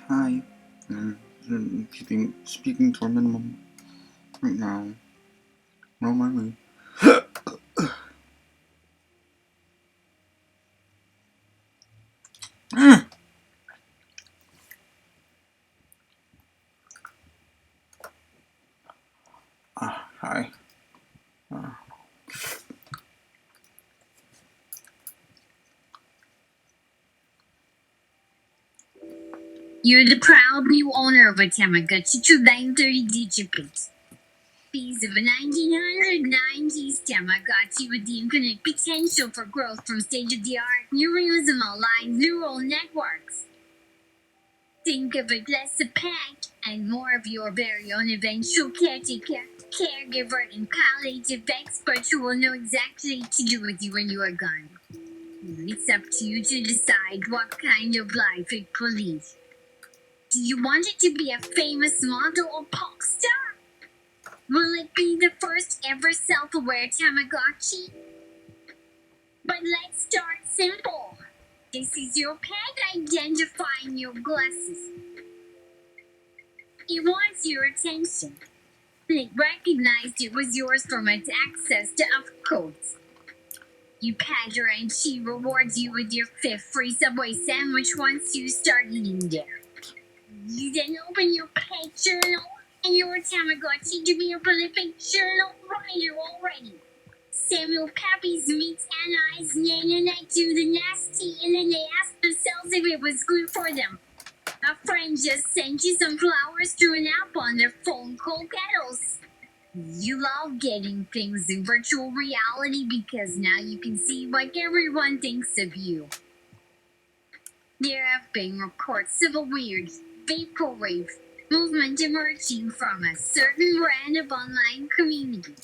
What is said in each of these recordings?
Hi. Speaking to a minimum right now. No money. Hi. You're the proud new owner of a Tamagotchi Days 30-digit piece of a 1990s Tamagotchi with the infinite potential for growth from state-of-the-art neural networks. Think of it less a pet and more of your very own eventual caretaker, caregiver, and palliative expert who will know exactly what to do with you when you are gone. It's up to you to decide what kind of life it will lead. Do you want it to be a famous model or pop star? Will it be the first ever self-aware Tamagotchi? But let's start simple. This is your pet identifying your glasses. It wants your attention. It recognized it was yours from its access to codes. You pet her and she rewards you with your 5th free Subway sandwich once you start eating there. You then open your pet journal and your Tamagotchi to be a prolific journal writer already. Samuel Puppies meets Anna's Nana Night do the nasty and then they ask themselves if it was good for them. A friend just sent you some flowers through an app on their phone called Kettles. You love getting things in virtual reality because now you can see what everyone thinks of you. There have been reports of a weird vaporwave movement emerging from a certain brand of online community.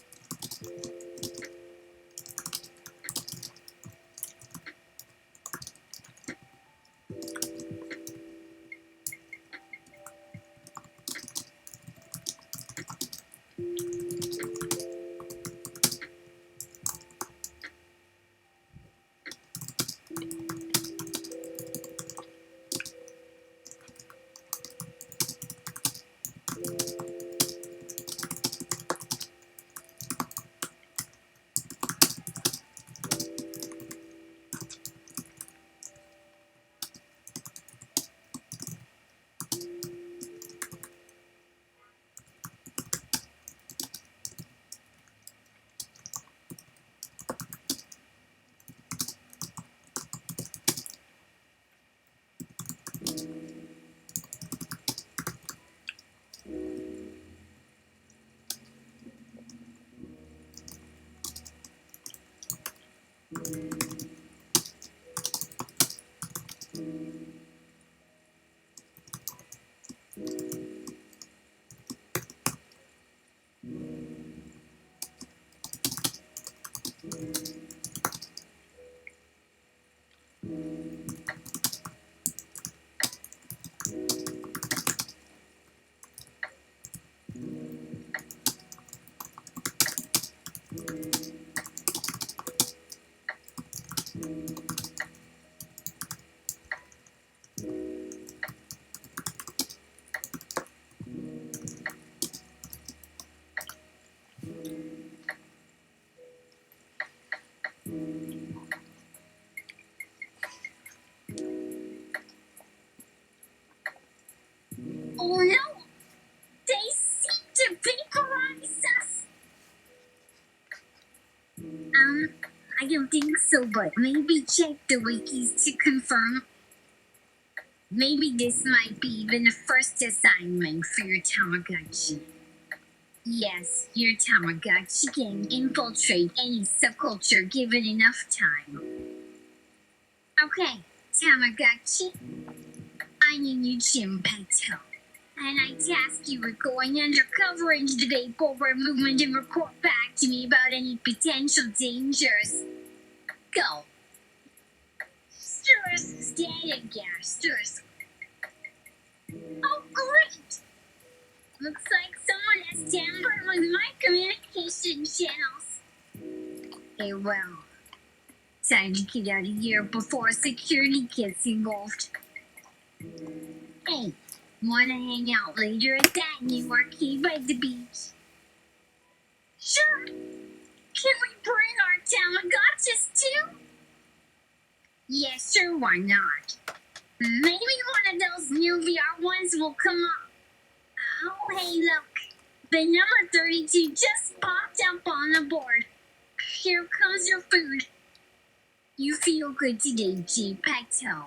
Oh no! They seem to vaporize us! I don't think so, but maybe check the wikis to confirm. Maybe this might be even the first assignment for your Tamagotchi. Yes, your Tamagotchi can infiltrate any subculture given enough time. Okay, Tamagotchi, I'm your new gym pet, and I task you with going undercover into the makeover movement and report back to me about any potential dangers. Go. Stay again, stirs. Oh, great! Looks like someone has tampered with my communication channels. Hey, well, time to get out of here before security gets involved. Hey, wanna hang out later at that new arcade by the beach? Sure. Can we bring our Tamagotchis too? Yeah, sure, why not? Maybe one of those new VR ones will come up. Oh, hey, look. The number 32 just popped up on the board. Here comes your food. You feel good today, G. Pecto.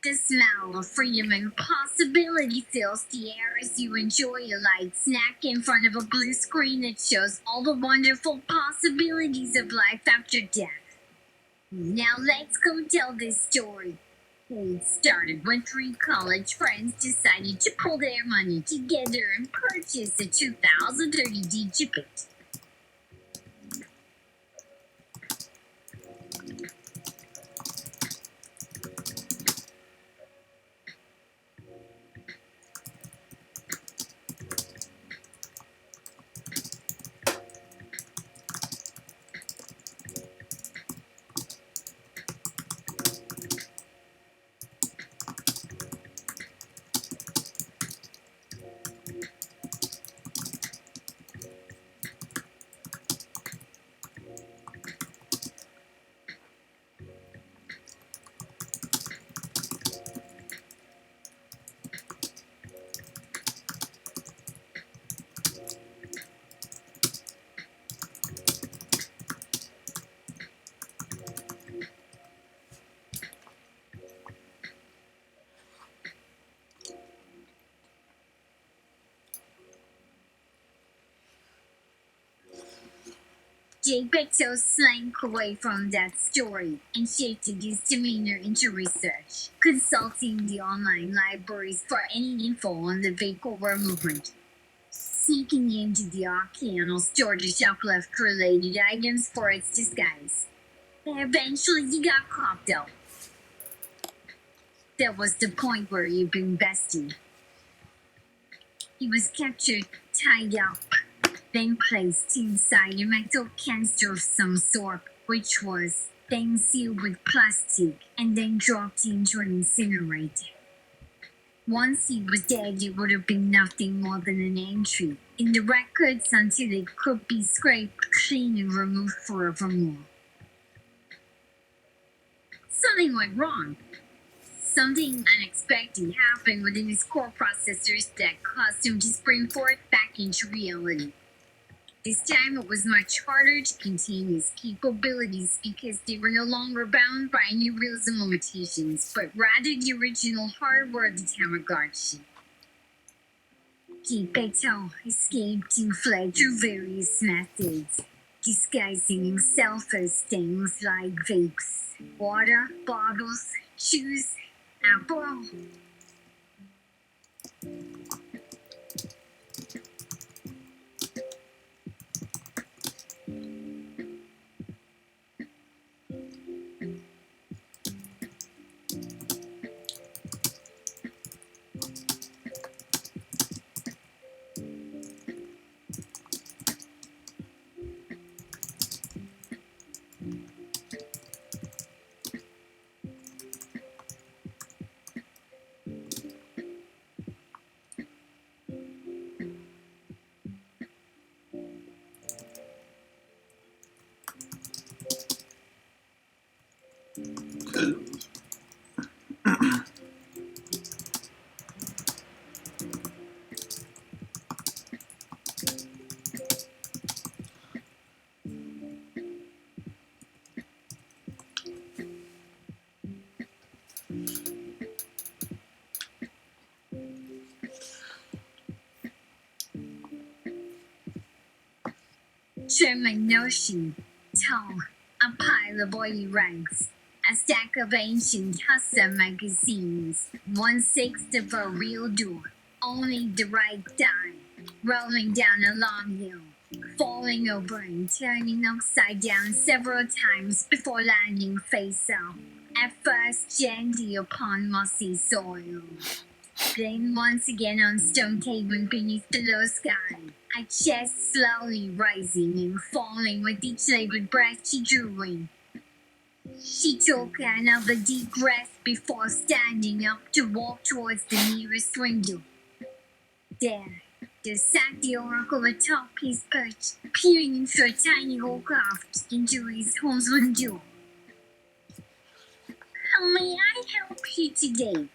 The smell of freedom and possibility fills the air as you enjoy a light snack in front of a blue screen that shows all the wonderful possibilities of life after death. Now let's go tell this story. It started when three college friends decided to pull their money together and purchase a 2030 Digibit. Jake Pecto slank away from that story and shifted his demeanor into research, consulting the online libraries for any info on the makeover movement. Sneaking into the arcane store to shoplift related items for its disguise. Eventually, he got caught though. That was the point where he'd been bested. He was captured, tied up, then placed inside a metal canister of some sort, which was then sealed with plastic and then dropped into an incinerator. Once he was dead, it would have been nothing more than an entry in the records until it could be scraped clean and removed forevermore. Something went wrong. Something unexpected happened within his core processors that caused him to spring forth back into reality. This time it was much harder to contain his capabilities because they were no longer bound by any rules and limitations, but rather the original hardware of the Tamagotchi. Geppetto escaped and fled through various methods, disguising himself as things like vapes, water bottles, shoes, apple. German notion, tall, a pile of oily rags, as stack of ancient Hassa magazines, 1/6 of a real door, only the right time, rolling down a long hill, falling over and turning upside down several times before landing face up, at first gently upon mossy soil. Then once again on stone pavement beneath the low sky, a chest slowly rising and falling with each labored breath she drew in. She took another deep breath before standing up to walk towards the nearest window. There sat the oracle atop his perch, peering into a tiny hole carved into his home's window. "How may I help you today?"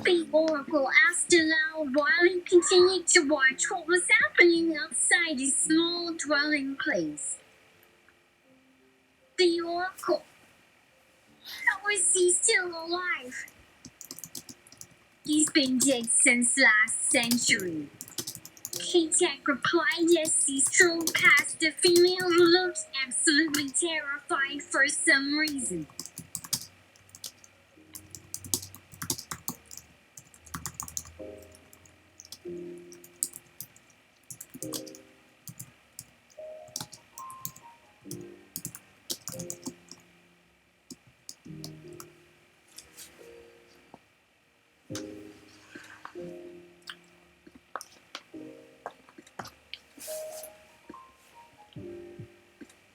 the oracle asked aloud while he continued to watch what was happening outside his small dwelling place. The oracle. How is he still alive? "He's been dead since last century," K-Tech replied as he strolled past a female who looked absolutely terrified for some reason.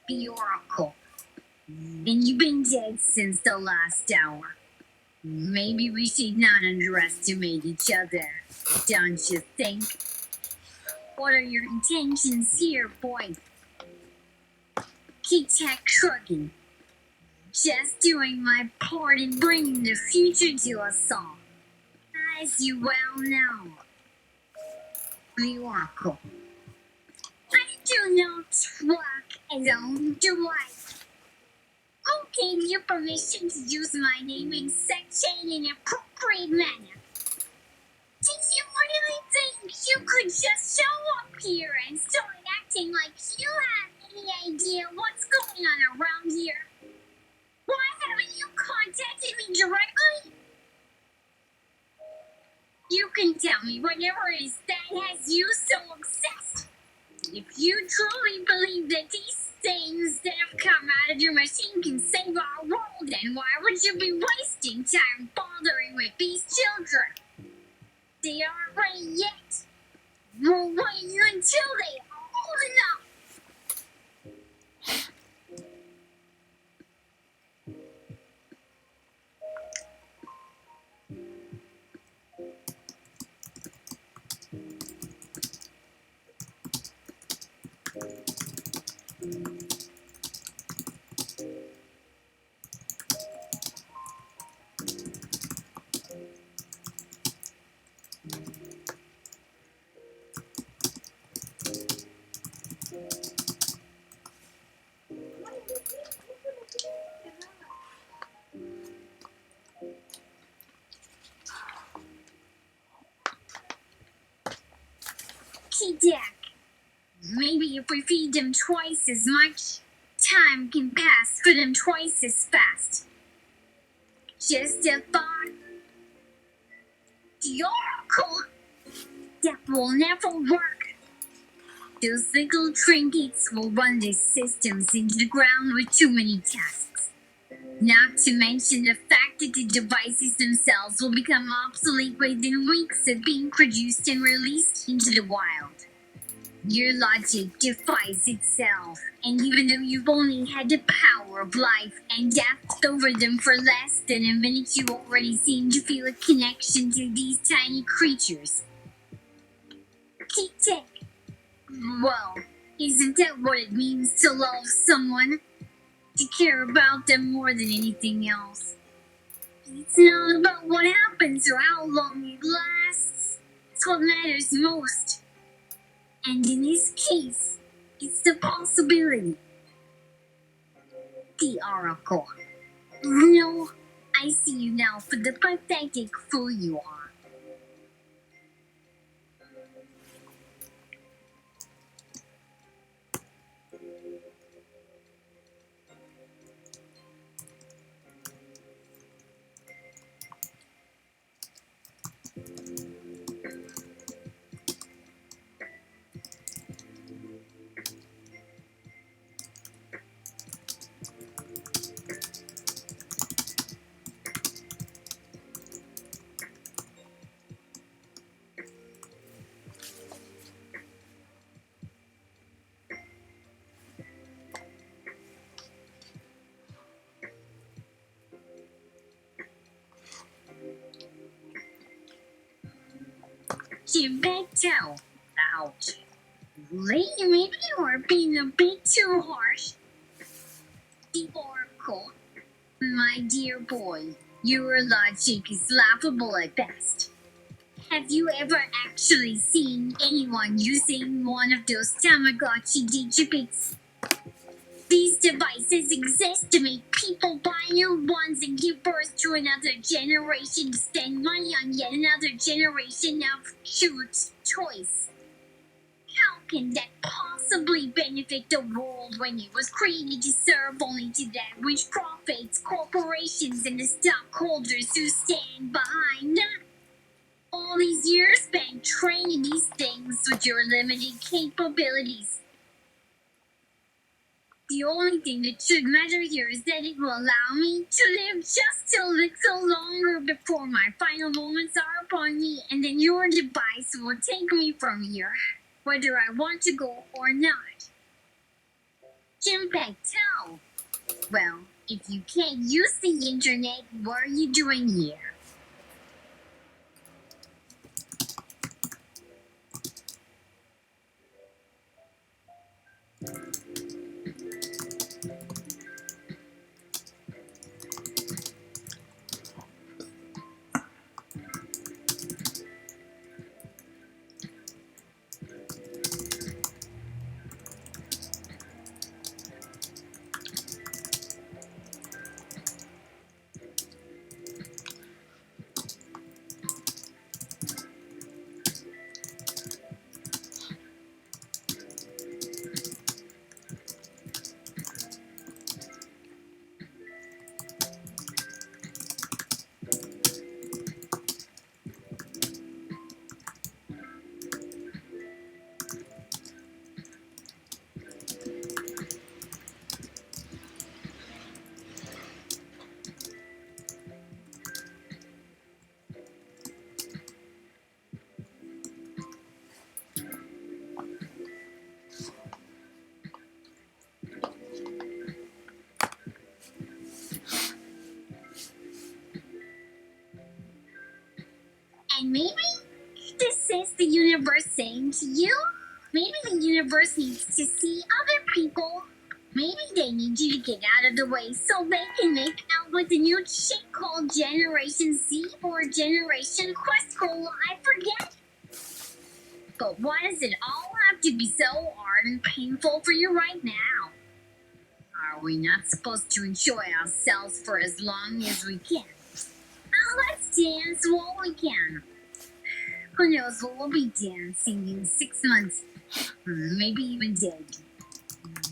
The oracle. "And you've been dead since the last hour. Maybe we should not underestimate each other, don't you think? What are your intentions here, boy?" K-Tech shrugging. "Just doing my part in bringing the future to us all, as you well know." The oracle. "I do not work alone, do I? Who gave you permission to use my name in such an inappropriate manner? Did you really think you could just show up here and start acting like you have any idea what's going on around here? Why haven't you contacted me directly? You can tell me whatever it is that has you so obsessed. If you truly believe that these things that have come out of your machine can save our world, then why would you be wasting time bothering with these children? They aren't ready yet. We'll wait until they are old enough." K-Tech. Maybe if we feed them twice as much, time can pass for them twice as fast. Just a thought. The oracle. That will never work. Those little trinkets will run the systems into the ground with too many tasks. Not to mention the fact that the devices themselves will become obsolete within weeks of being produced and released into the wild. Your logic defies itself, and even though you've only had the power of life and death over them for less than a minute, you already seem to feel a connection to these tiny creatures. K-Tech. Well, isn't that what it means to love someone? To care about them more than anything else. It's not about what happens or how long it lasts. It's what matters most. And in this case, it's the possibility. The oracle. No, I see you now for the pathetic fool you are. Geppetto. Ouch. Lee, maybe you're being a bit too harsh. The Oracle. My dear boy, your logic is laughable at best. Have you ever actually seen anyone using one of those Tamagotchi Days? These devices exist to make people buy new ones and give birth to another generation to spend money on yet another generation of cute toys. How can that possibly benefit the world when it was created to serve only to that which profits corporations and the stockholders who stand behind them? All these years spent training these things with your limited capabilities. The only thing that should matter here is that it will allow me to live just a little longer before my final moments are upon me, and then your device will take me from here, whether I want to go or not. Geppetto. Well, if you can't use the internet, what are you doing here? And maybe this is the universe saying to you, maybe the universe needs to see other people. Maybe they need you to get out of the way so they can make out with the new shit called Generation Z or Generation Quest Goal, I forget. But why does it all have to be so hard and painful for you right now? Are we not supposed to enjoy ourselves for as long as we can? Now let's dance while we can. Who knows what we'll be dancing in 6 months, maybe even dead.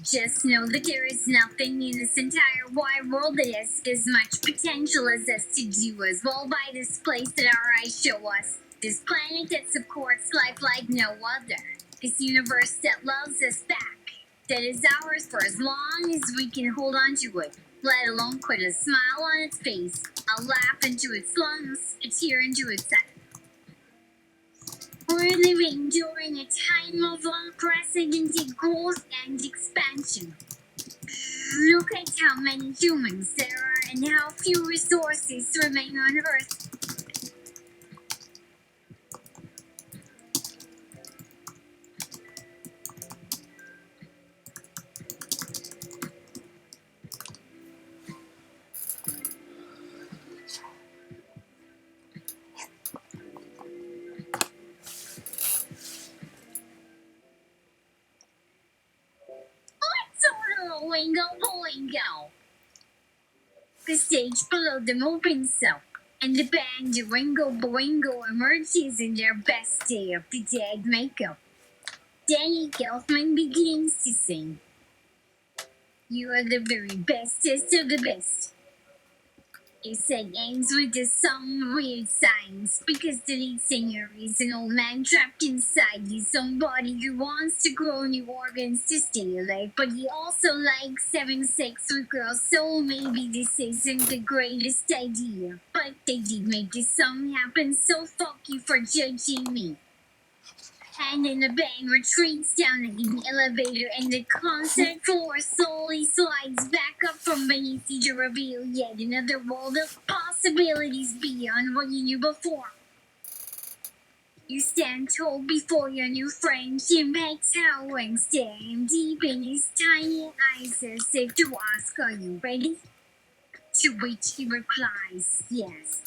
Just know that there is nothing in this entire wide world that has as much potential as us to do as well by this place that our eyes show us. This planet that supports life like no other. This universe that loves us back. That is ours for as long as we can hold on to it. Let alone put a smile on its face, a laugh into its lungs, a tear into its eye. We're living during a time of unprecedented growth and expansion. Look at how many humans there are and how few resources remain on Earth. Boingo, boingo. The stage below them opens up, and the band Ringo Boingo emerges in their best Day of the Dead makeup. Danny Gelfman begins to sing. You are the very bestest of the best. It said ends with the song Weird Science because the lead singer is an old man trapped inside his own body who wants to grow new organs to stay alive, but he also likes having sex with girls, so maybe this isn't the greatest idea. But they did make this song happen, so fuck you for judging me. And then the band retreats down the hidden elevator, and the concert floor slowly slides back up from beneath you to reveal yet another world of possibilities beyond what you knew before. You stand tall before your new friend, impact towering, staring deep in his tiny eyes as if to ask, "Are you ready?" To which he replies, "Yes."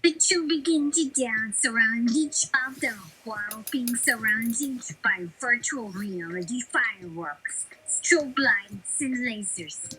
The two begin to dance around each other while being surrounded by virtual reality fireworks, strobe lights, and lasers.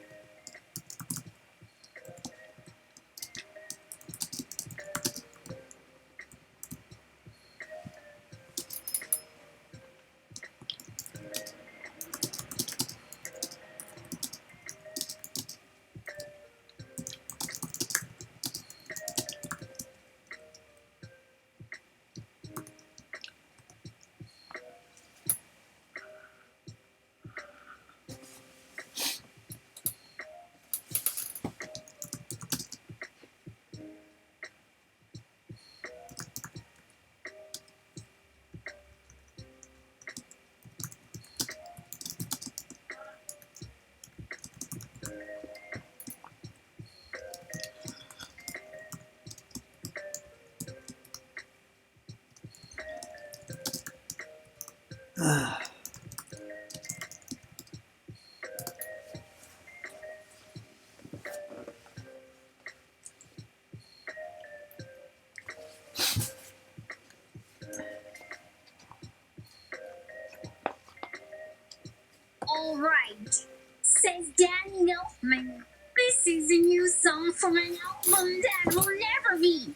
All right, says Danny Elfman. This is a new song from an album that will never be.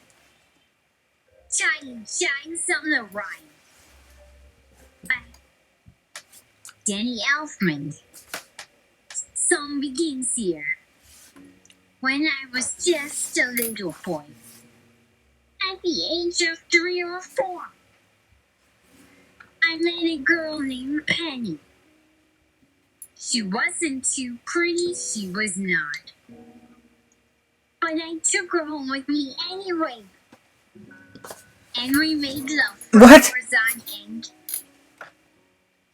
Giant giants on the rhyme. By Danny Elfman. Song begins here. When I was just a little boy, at the age of 3 or 4, I met a girl named Penny. She wasn't too pretty, she was not. But I took her home with me anyway. And we made love for What? hours on end.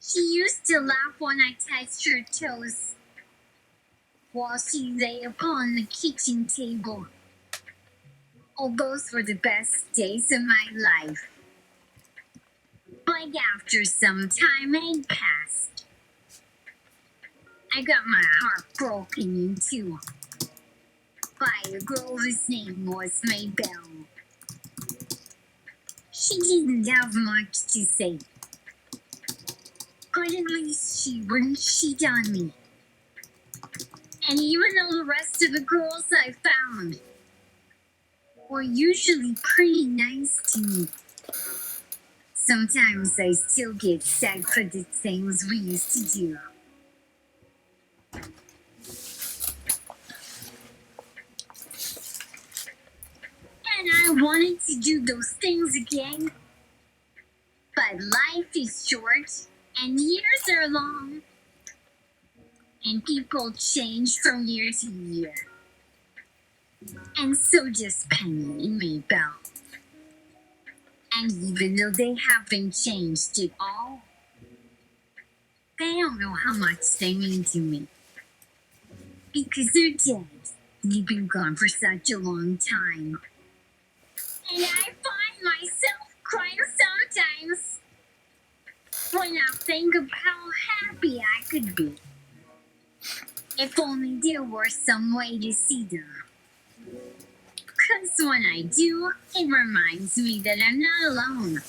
She used to laugh when I touched her toes while she lay upon the kitchen table. Oh, those were the best days of my life. But after some time had passed, I got my heart broken in two by a girl whose name was Maybelle. She didn't have much to say, but at least she wouldn't cheat on me. And even though the rest of the girls I found were usually pretty nice to me, sometimes I still get sad for the things we used to do. And I wanted to do those things again. But life is short, and years are long, and people change from year to year. And so does Penny and Maybelle. And even though they haven't changed at all, they don't know how much they mean to me. Because they're dead. They've been gone for such a long time. And I find myself crying sometimes when I think of how happy I could be. If only there were some way to see them. Because when I do, it reminds me that I'm not alone.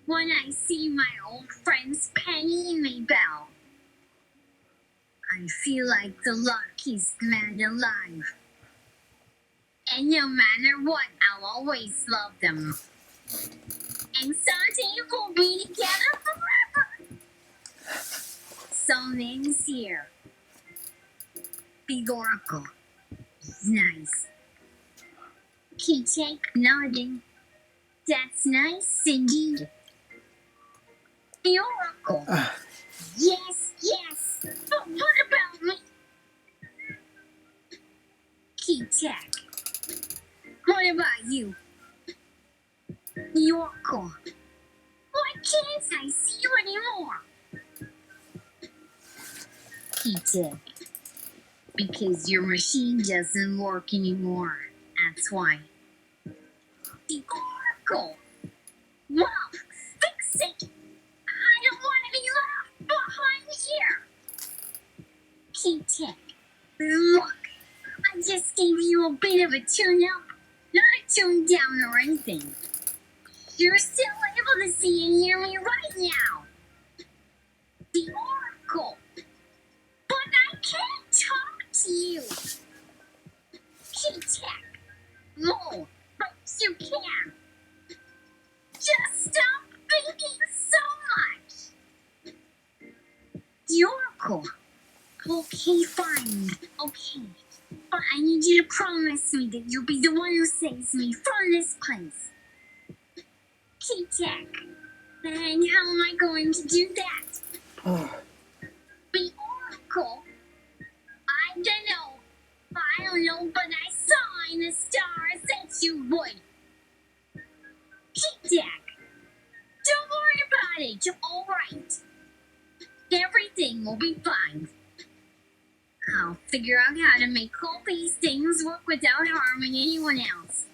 When I see my old friends Penny and Maybelle, I feel like the luckiest man alive. And no matter what, I'll always love them. And someday we'll be together forever. So name's here. Big Oracle. Nice. Keycheck nodding. That's nice indeed. The Oracle. Yes, yes. But what about me? Keycheck. What about you? The Oracle. Why can't I see you anymore? Keycheck. Because your machine doesn't work anymore. That's why. The Oracle. Well, fix it! I don't want to be left behind here! K-Tech, look, I just gave you a bit of a tune-up, not a tune-down or anything. You're still able to see and hear me right now. The Oracle. But I can't talk to you. K-Tech. No, but you can. Just stop thinking so much. The Oracle. Okay, fine. Okay. But I need you to promise me that you'll be the one who saves me from this place. K-Tech. And how am I going to do that? The Oracle? I don't know. I don't know, but I saw in the stars that you would. K-Tech. Don't worry about it. You're all right. Everything will be fine. I'll figure out how to make all these things work without harming anyone else.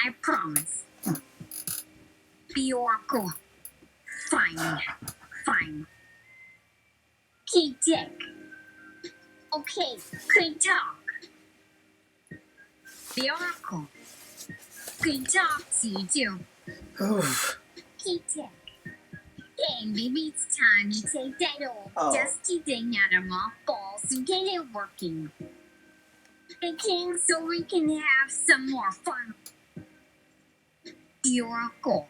I promise. The Oracle. Fine. Fine. K-Tech. Okay, good talk. The Oracle. Good talk to you too. K-Tech. Hey, maybe it's time to take that old dusty thing out of mothballs and get it working. Okay, so we can have some more fun. The Oracle.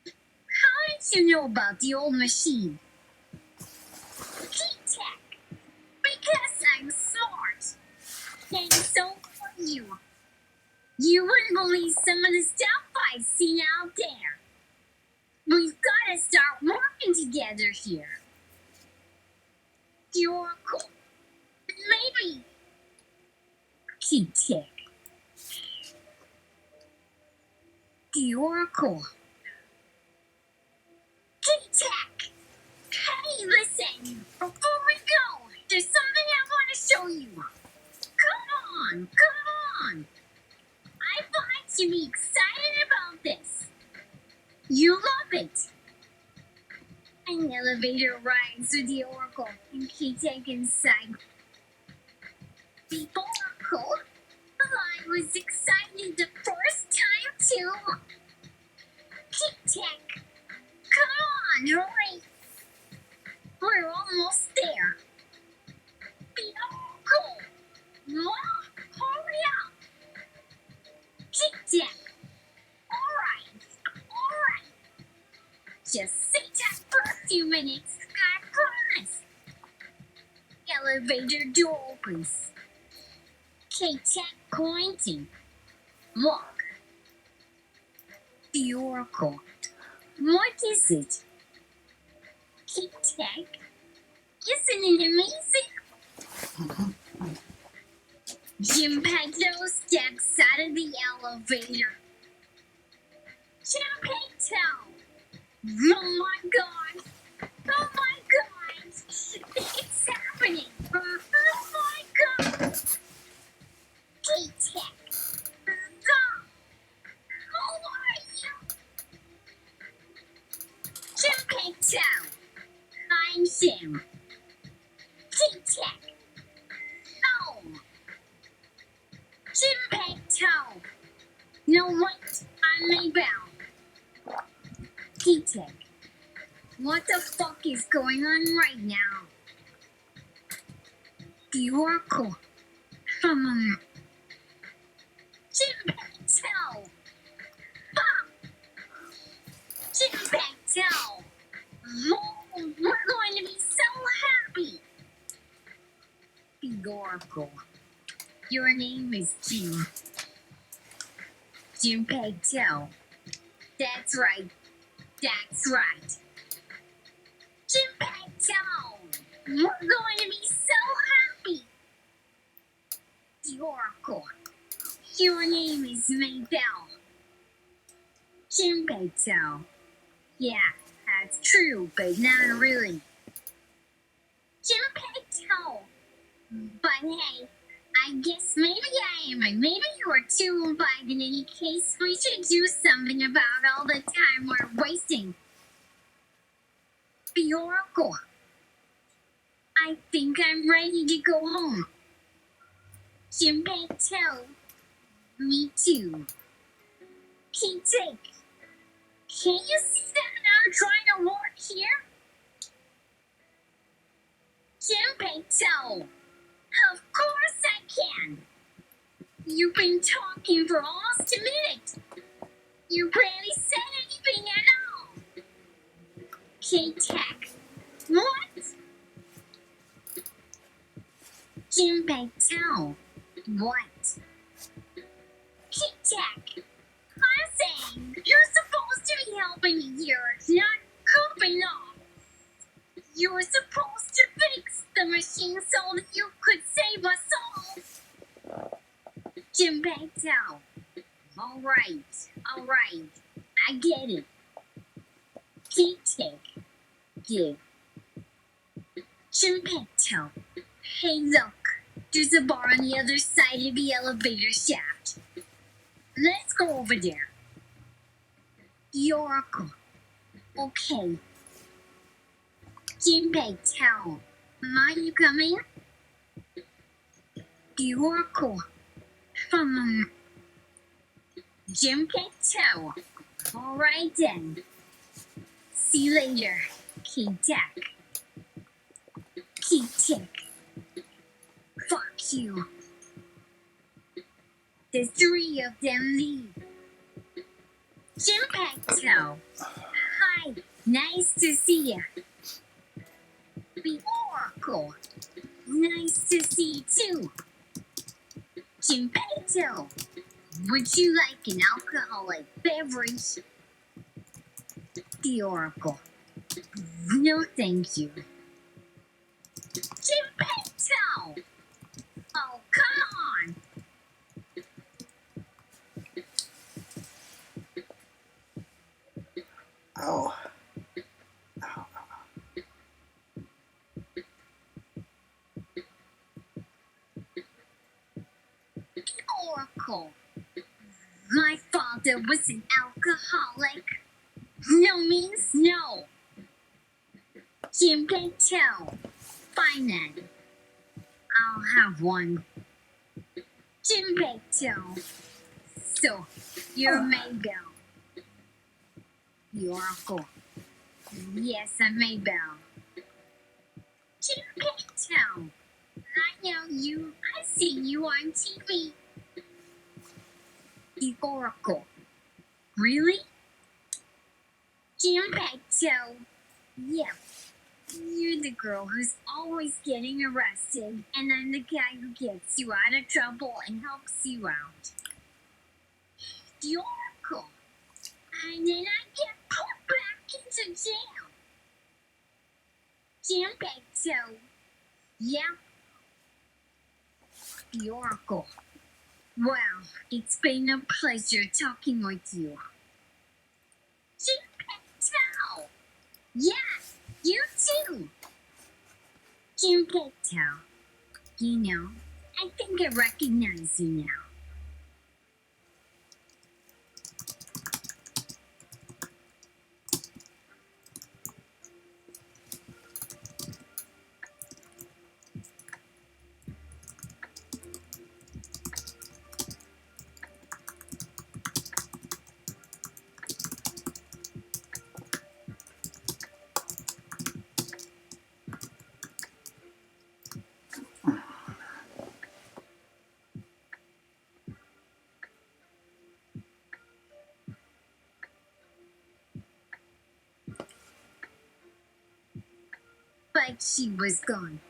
How did you know about the old machine? K-Tech. Because I'm smart. And so are you. You wouldn't believe some of the stuff I've seen out there. We've got to start working together here. The Oracle. Maybe. K-Tech. The Oracle. K-Tech. Hey, listen. Before we go, there's something I want to show you. Come on, come on. I thought you'd be excited about this. You love it. An elevator rides with the Oracle and K-Tech inside. The Oracle? I was excited the first time too. K-Tech, come on, hurry. We're almost there. The Oracle! Well, hurry up. K-Tech. Alright. Just sit tight for a few minutes, I promise. Elevator door opens. K-Tech pointing. Look. The Oracle. What is it? K-Tech? Isn't it amazing? Geppetto steps out of the elevator. Geppetto! Oh my god! Oh my god! It's happening! Oh my god! K-Tech! Stop! How are you? Geppetto! I'm Jim. K-Tech! No! Geppetto! No, wait! I'm Maybell. K-Tech, what the fuck is going on right now? The Oracle. Geppetto! Pop! Geppetto! Oh, we're going to be so happy! The Oracle. Your name is Jim. Geppetto. That's right. That's right. Geppetto! We're going to be so happy! The Oracle. Your name is Maybell. Geppetto. Yeah, that's true, but not really. Geppetto! But hey, I guess maybe I am, and maybe you are too, but in any case, we should do something about all the time we're wasting. The Oracle. I think I'm ready to go home. Jinpei tell. Me too. K-Take. Can you see that I'm trying to work here? Jinpei tell. Of course I can. You've been talking for almost a minute. You barely said anything at all. K-Tech. What? Jinpei tell. What? K-Tech. I'm saying you're supposed to be helping me here, not goofing off. You were supposed to fix the machine so that you could save us all. Jinpei tell. All right. I get it. K-Take. Give. Jinpei tell. Hey, look. There's a bar on the other side of the elevator shaft. Let's go over there. The Oracle. Okay. Jinpei tell. Are you coming? The Oracle. From Jinpei tell. All right then. See you later. K-Tech. K-Tech. Fuck you. The three of them leave. Jinpei tell. Hi. Nice to see you. The Oracle. Nice to see you too. Jinpei tell. Would you like an alcoholic beverage? The Oracle. No, thank you. Jinpei tell. Oh, come on. Ow. Oracle. My father was an alcoholic. No means no. Jinpei tell. Fine then. I'll have one. Jinpei tell. So, you're Maybell. The Oracle. Yes, I'm Maybell. Jinpei tell. I know you. I've seen you on TV. The Oracle. Really? Jinpei tell. Yeah. You're the girl who's always getting arrested, and I'm the guy who gets you out of trouble and helps you out. The Oracle. And then I get put back into jail. Jinpei tell. Yeah. The Oracle. Well, it's been a pleasure talking with you. Jinpei tell. Yeah, you too. Jinpei tell. You know, I think I recognize you now. But she was gone.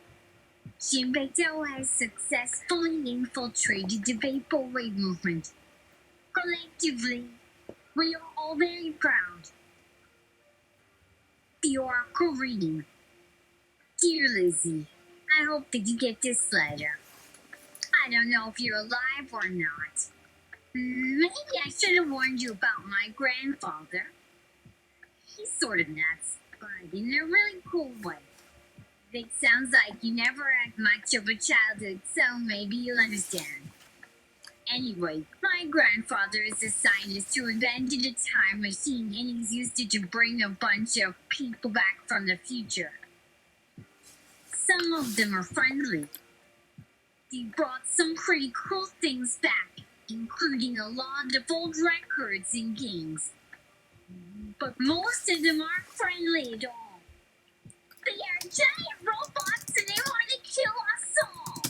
Jinpei tell has successfully infiltrated the Vaporwave movement. Collectively, we are all very proud. The Oracle reading. Dear Lizzie, I hope that you get this letter. I don't know if you're alive or not. Maybe I should have warned you about my grandfather. He's sort of nuts, but in a really cool way. It sounds like you never had much of a childhood, so maybe you'll understand. Anyway, my grandfather is a scientist who invented a time machine and he's used it to bring a bunch of people back from the future. Some of them are friendly. They brought some pretty cool things back, including a lot of old records and games. But most of them aren't friendly at all. They are giant robots and they want to kill us all.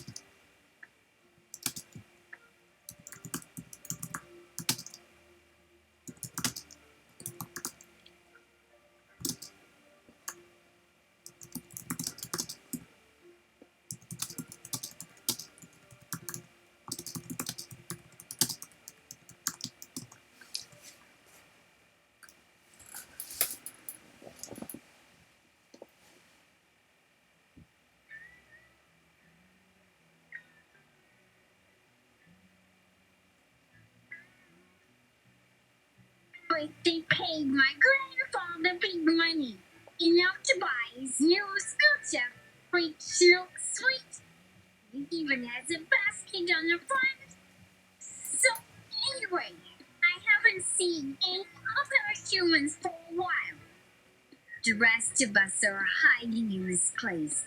But they paid my grandfather big money, enough to buy his new scooter, which looks sweet. It even has a basket on the front. So, anyway, I haven't seen any other humans for a while. The rest of us are hiding in this place.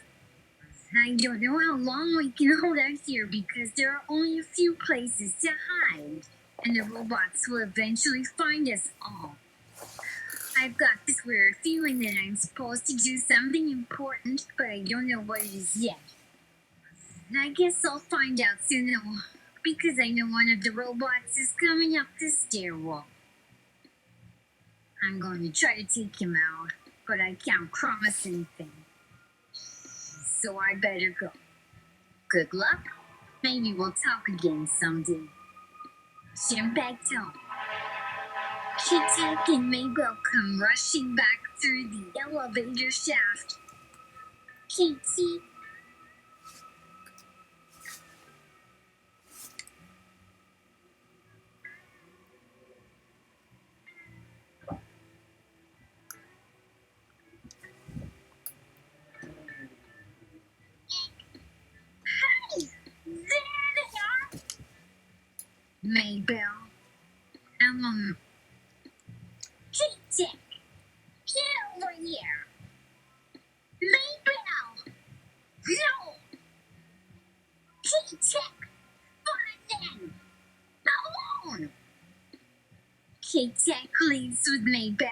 I don't know how long we can hold out here because there are only a few places to hide, and the robots will eventually find us all. I've got this weird feeling that I'm supposed to do something important, but I don't know what it is yet. I guess I'll find out soon though, because I know one of the robots is coming up the stairwell. I'm going to try to take him out, but I can't promise anything. So I better go. Good luck. Maybe we'll talk again someday. Shimpecto. Kit and Mabel come rushing back through the elevator shaft. Katie. Hey! There they are! Mabel. Kit, get over here! Mabel! No! Kit, fine then! Alone! Kit leaves with Mabel.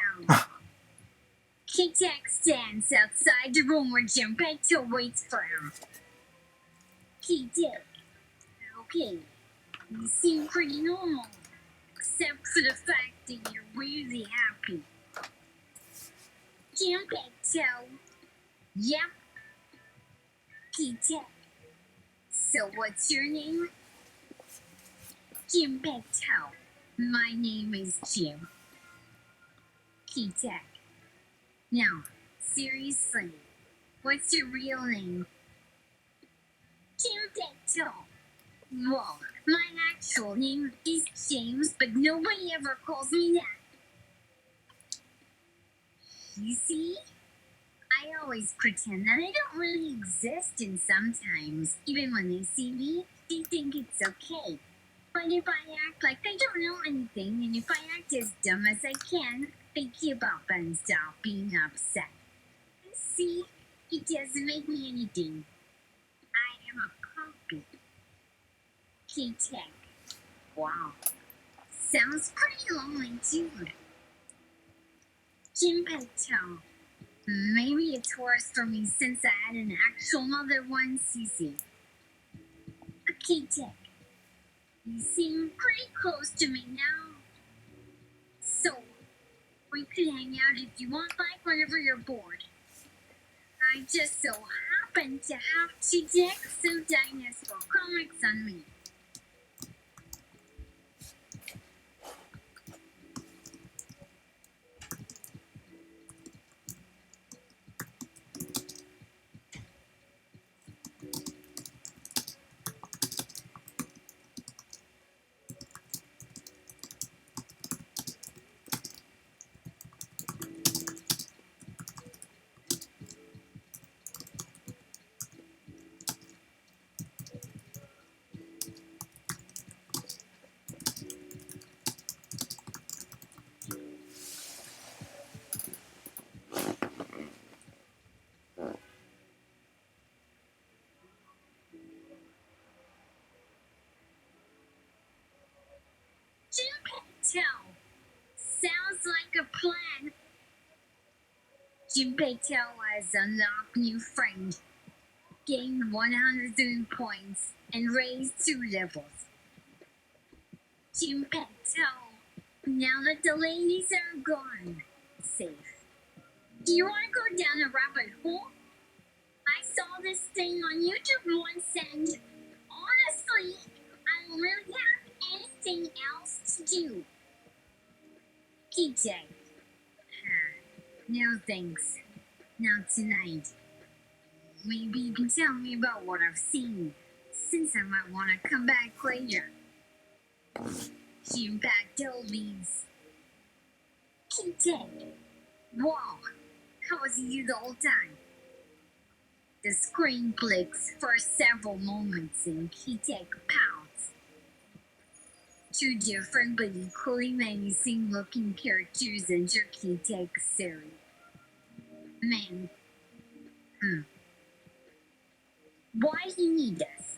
Kit stands outside the room where Geppetto waits for him. Kit, okay, you seem pretty normal, except for the fact that you're really happy. Geppetto. Yep. Kit. So what's your name? Geppetto. My name is Jim. Kit. Now, seriously, what's your real name? Geppetto. Well, my actual name is James, but nobody ever calls me that. You see? I always pretend that I don't really exist, and sometimes, even when they see me, they think it's okay. But if I act like I don't know anything, and if I act as dumb as I can, they give up and stop being upset. See? It doesn't make me anything. I am a puppy. K-Tech. Wow. Sounds pretty lonely too. Geppetto. Maybe it's worse for me since I had an actual mother once, you see. K-Tech. You seem pretty close to me now. So, we could hang out if you want, like whenever you're bored. I just so happen to have 2 decks of dinosaur comics on me. Ginpei has unlocked new friend, gained 103 points, and raised 2 levels. Ginpei, now that the ladies are gone, safe. Do you want to go down a rabbit hole? I saw this thing on YouTube once and honestly, I don't really have anything else to do. TJ. No thanks. Not tonight. Maybe you can tell me about what I've seen, since I might want to come back later. Shinpacto leaves. TJ. Wow. How was you the whole time? The screen clicks for several moments and Kitek pouts. 2 different but equally menacing looking characters enter Kitek's series. Man. Why do you need us?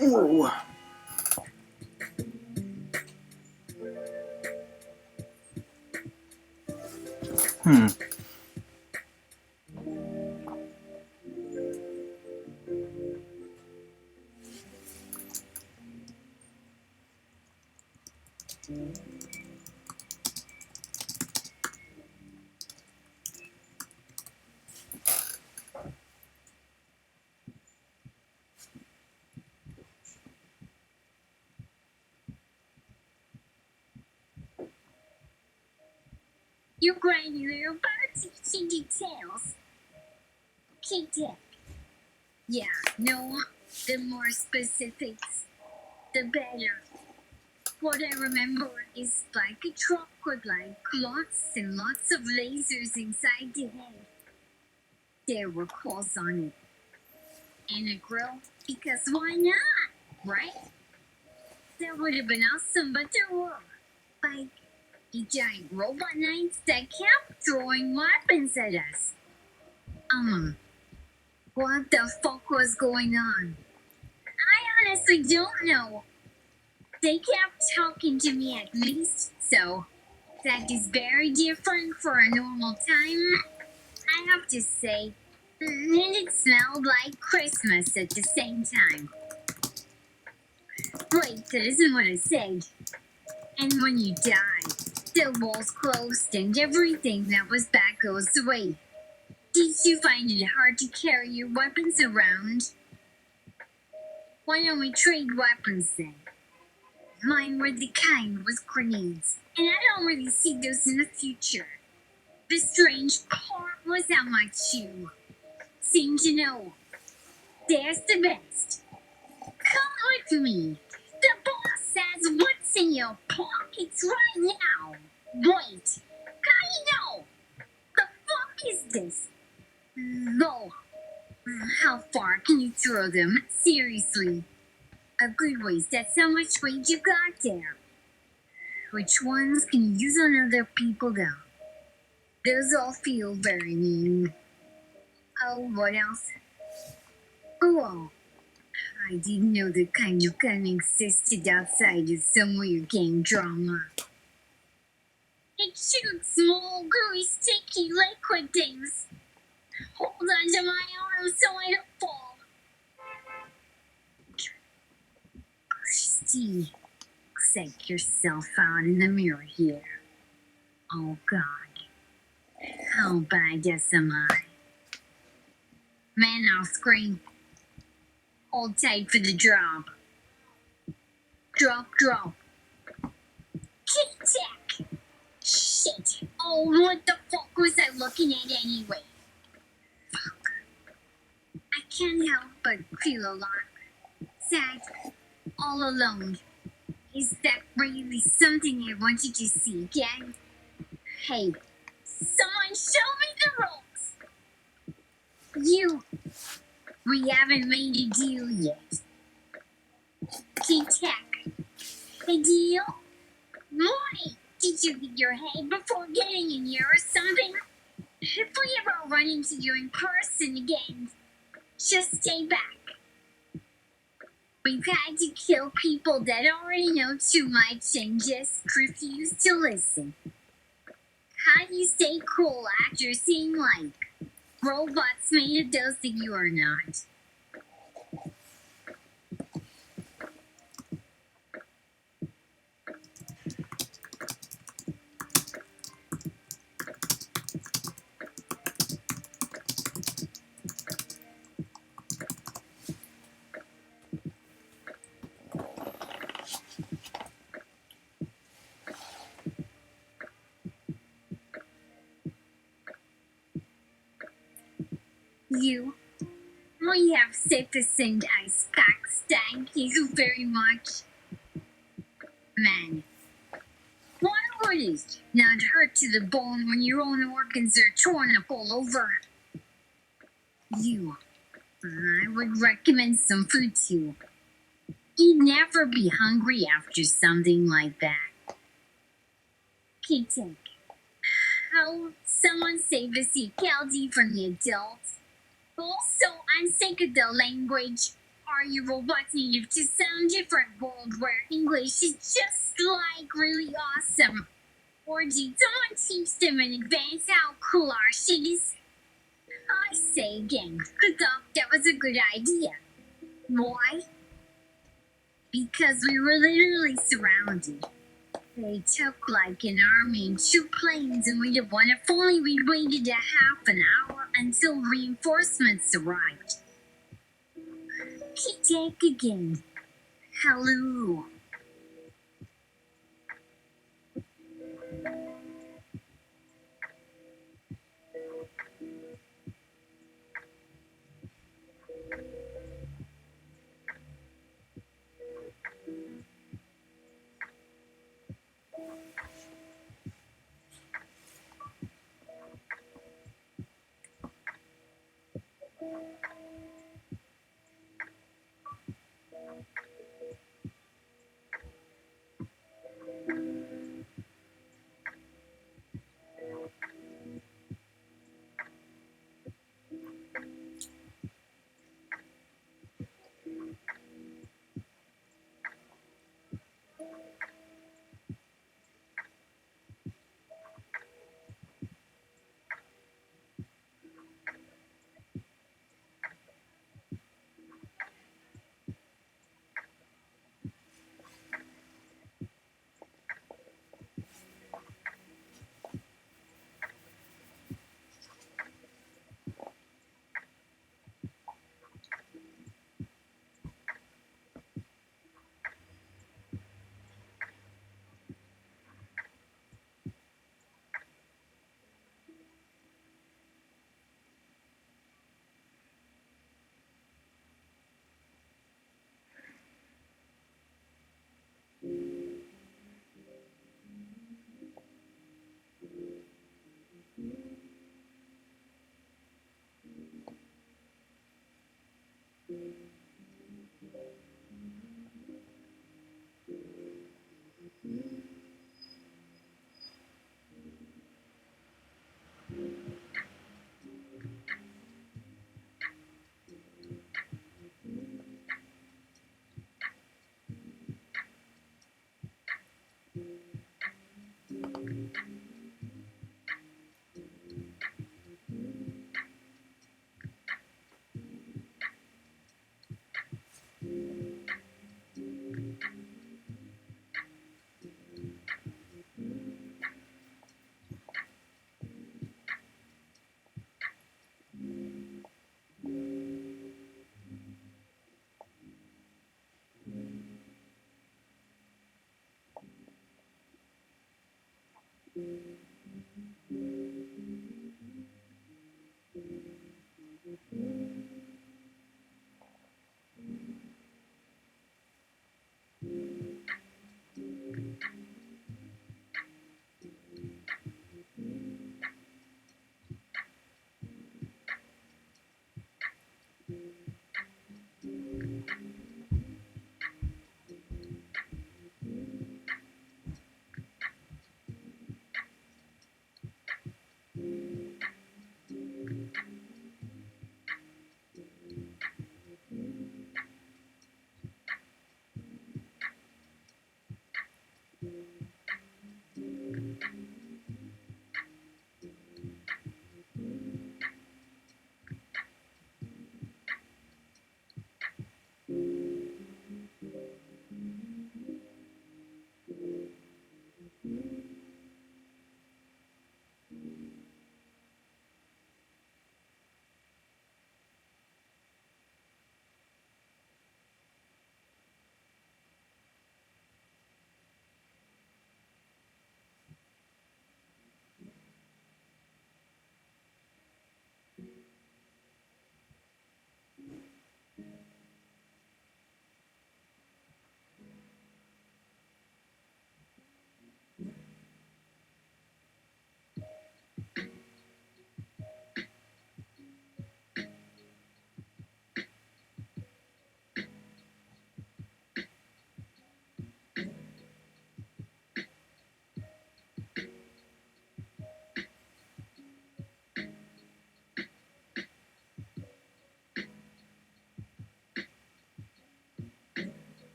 Whoa. Hmm. You granular about teaching details. K-Tech. Yeah, no, the more specifics, the better. What I remember is like a truck with like lots and lots of lasers inside the head. There were calls on it. And a grill, because why not, right? That would have been awesome, but there were. Like, the giant robot knights that kept throwing weapons at us. What the fuck was going on? I honestly don't know. They kept talking to me at least, so that is very different for a normal time, I have to say. And it smelled like Christmas at the same time. Wait, that isn't what I said. And when you die, the walls closed and everything that was back goes away. Did you find it hard to carry your weapons around? Why don't we trade weapons then? Mine were the kind with grenades, and I don't really see those in the future. The strange part was how much you seem to know. There's the best. Come with me. The boss says what's in your pockets right now. Wait, how do you know? The fuck is this? No. How far can you throw them? Seriously. A good ways, that's how much weight you got there. Which ones can you use on other people though? Those all feel very mean. Oh, what else? Oh, I didn't know the kind of gun existed outside of some weird gang drama. It shoots small, gooey, sticky liquid things. Hold on to my arm so I don't fall. Christy, check yourself out in the mirror here. Oh God, how badass am I? Man, I'll scream. Hold tight for the drop. Drop, drop. Tic-tac! Shit! Oh, what the fuck was I looking at anyway? Fuck. I can't help but feel a lot sad, all alone. Is that really something I wanted to see again? Hey, someone show me the ropes! You! We haven't made a deal yet. Tic-tac. A deal? Why? Did you hit your head before getting in here or something? If we ever run into you in person again, just stay back. We've had to kill people that already know too much and just refuse to listen. How do you stay cool after seeing like robots made of those that you are not? You, we have sufficient ice packs, thank you very much. Man, why would it not hurt to the bone when your own organs are torn up all over? You, I would recommend some food too. You'd never be hungry after something like that. K-Tech, how someone save us equality from the adults? Also, I'm sick of the language. Are you robots native to some different world where English is just like really awesome? Or did someone teach them in advance how cool our shit is? I say again, who thought that was a good idea? Why? Because we were literally surrounded. They took like an army and 2 planes and we'd have won if only we'd waited a half an hour until reinforcements arrived. Take again. Hello.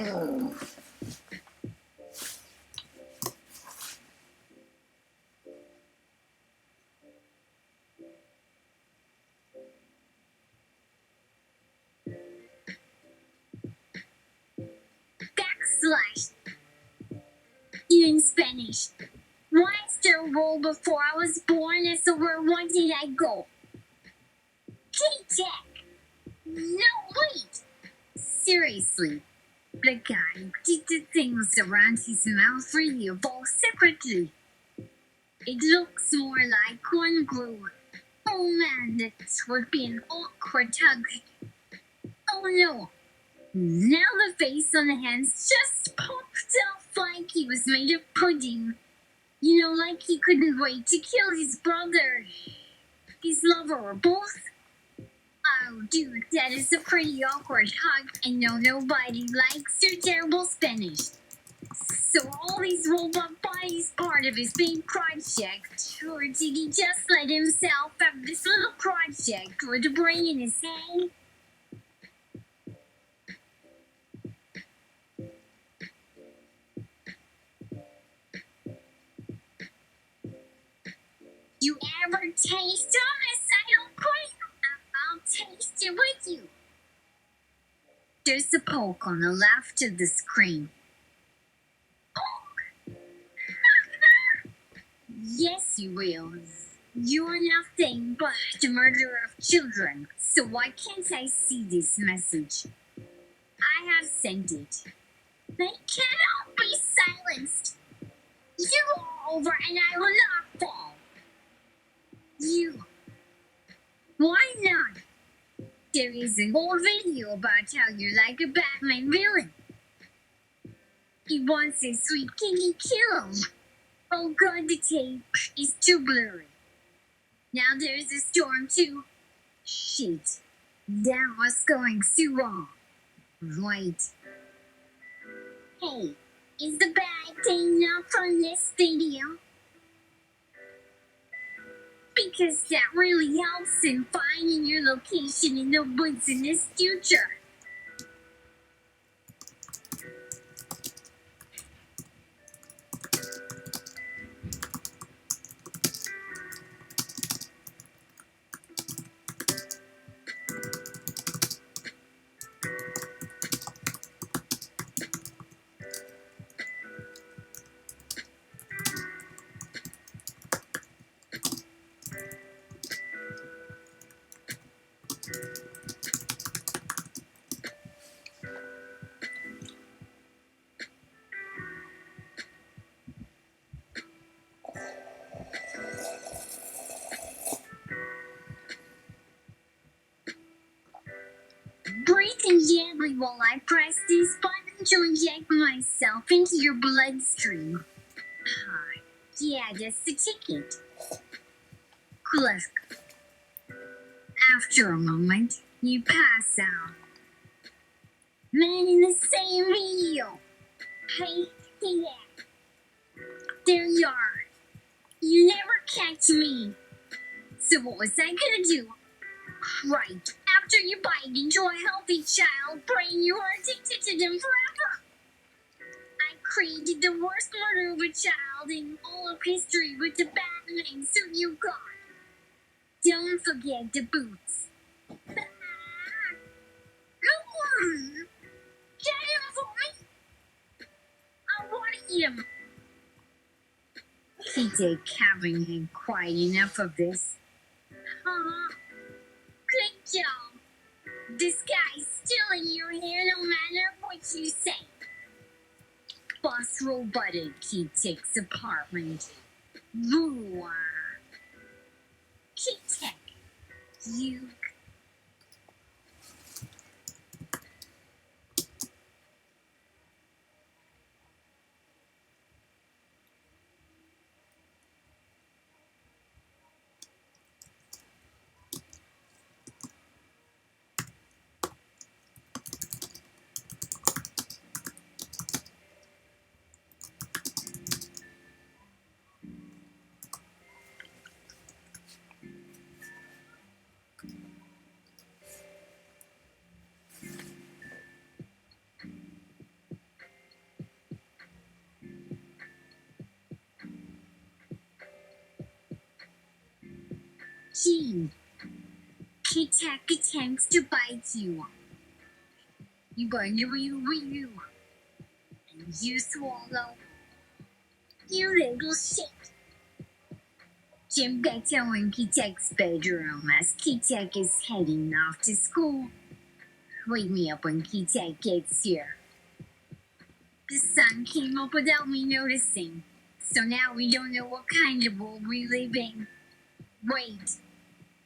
Backslash. You in Spanish. Why is there a rule before I was born, and so where did I go? K-Tech. No, wait. Seriously. The guy did the things around his mouth really evolved separately. It looks more like one grew. Oh man, that would be an awkward hug. Oh no. Now the face on the hands just popped off like he was made of pudding. You know, like he couldn't wait to kill his brother. His lover, or both. Oh, dude, that is a pretty awkward hug, and no, nobody likes your terrible Spanish. So all these robot bodies part of his big project, or did he just let himself have this little project with a brain in his head? You ever taste homicidal cream? I'll taste it with you. There's a poke on the left of the screen. Poke! Yes, you will. You're nothing but the murderer of children, so why can't I see this message? I have sent it. They cannot be silenced. You are over and I will not fall. You. Why not? There is a whole video about how you're like a Batman villain. He wants his sweet kitty killed. Oh god, the tape is too blurry. Now there's a storm too. Shit. That was going so wrong. Right. Hey, is the bad thing not from this video? Because that really helps in finding your location in the woods in this future. Breathing gently while I press this button to inject myself into your bloodstream. Ah, yeah, that's the ticket. Click. After a moment, you pass out. Man in the same video. Hey, yeah. There you are. You never catch me. So what was I gonna do? Right. After you bite into a healthy child brain, you are addicted to them forever. I created the worst murder of a child in all of history with the Batman suit you got. Don't forget the boots. Come on! Get him for me! I want to eat him. Peter Kevin had quite enough of this. Good job. This guy's still in your hair no matter what you say. Boss robot at K-Tech's apartment. Woo! K-Tech, you. Gee, Kit-Kat attempts to bite you. You burn your wee-wee, and you swallow. You little shit. Jim gets out in Kit-Kat's bedroom as Kit-Kat is heading off to school. Wake me up when Kit-Kat gets here. The sun came up without me noticing, so now we don't know what kind of world we live in. Wait,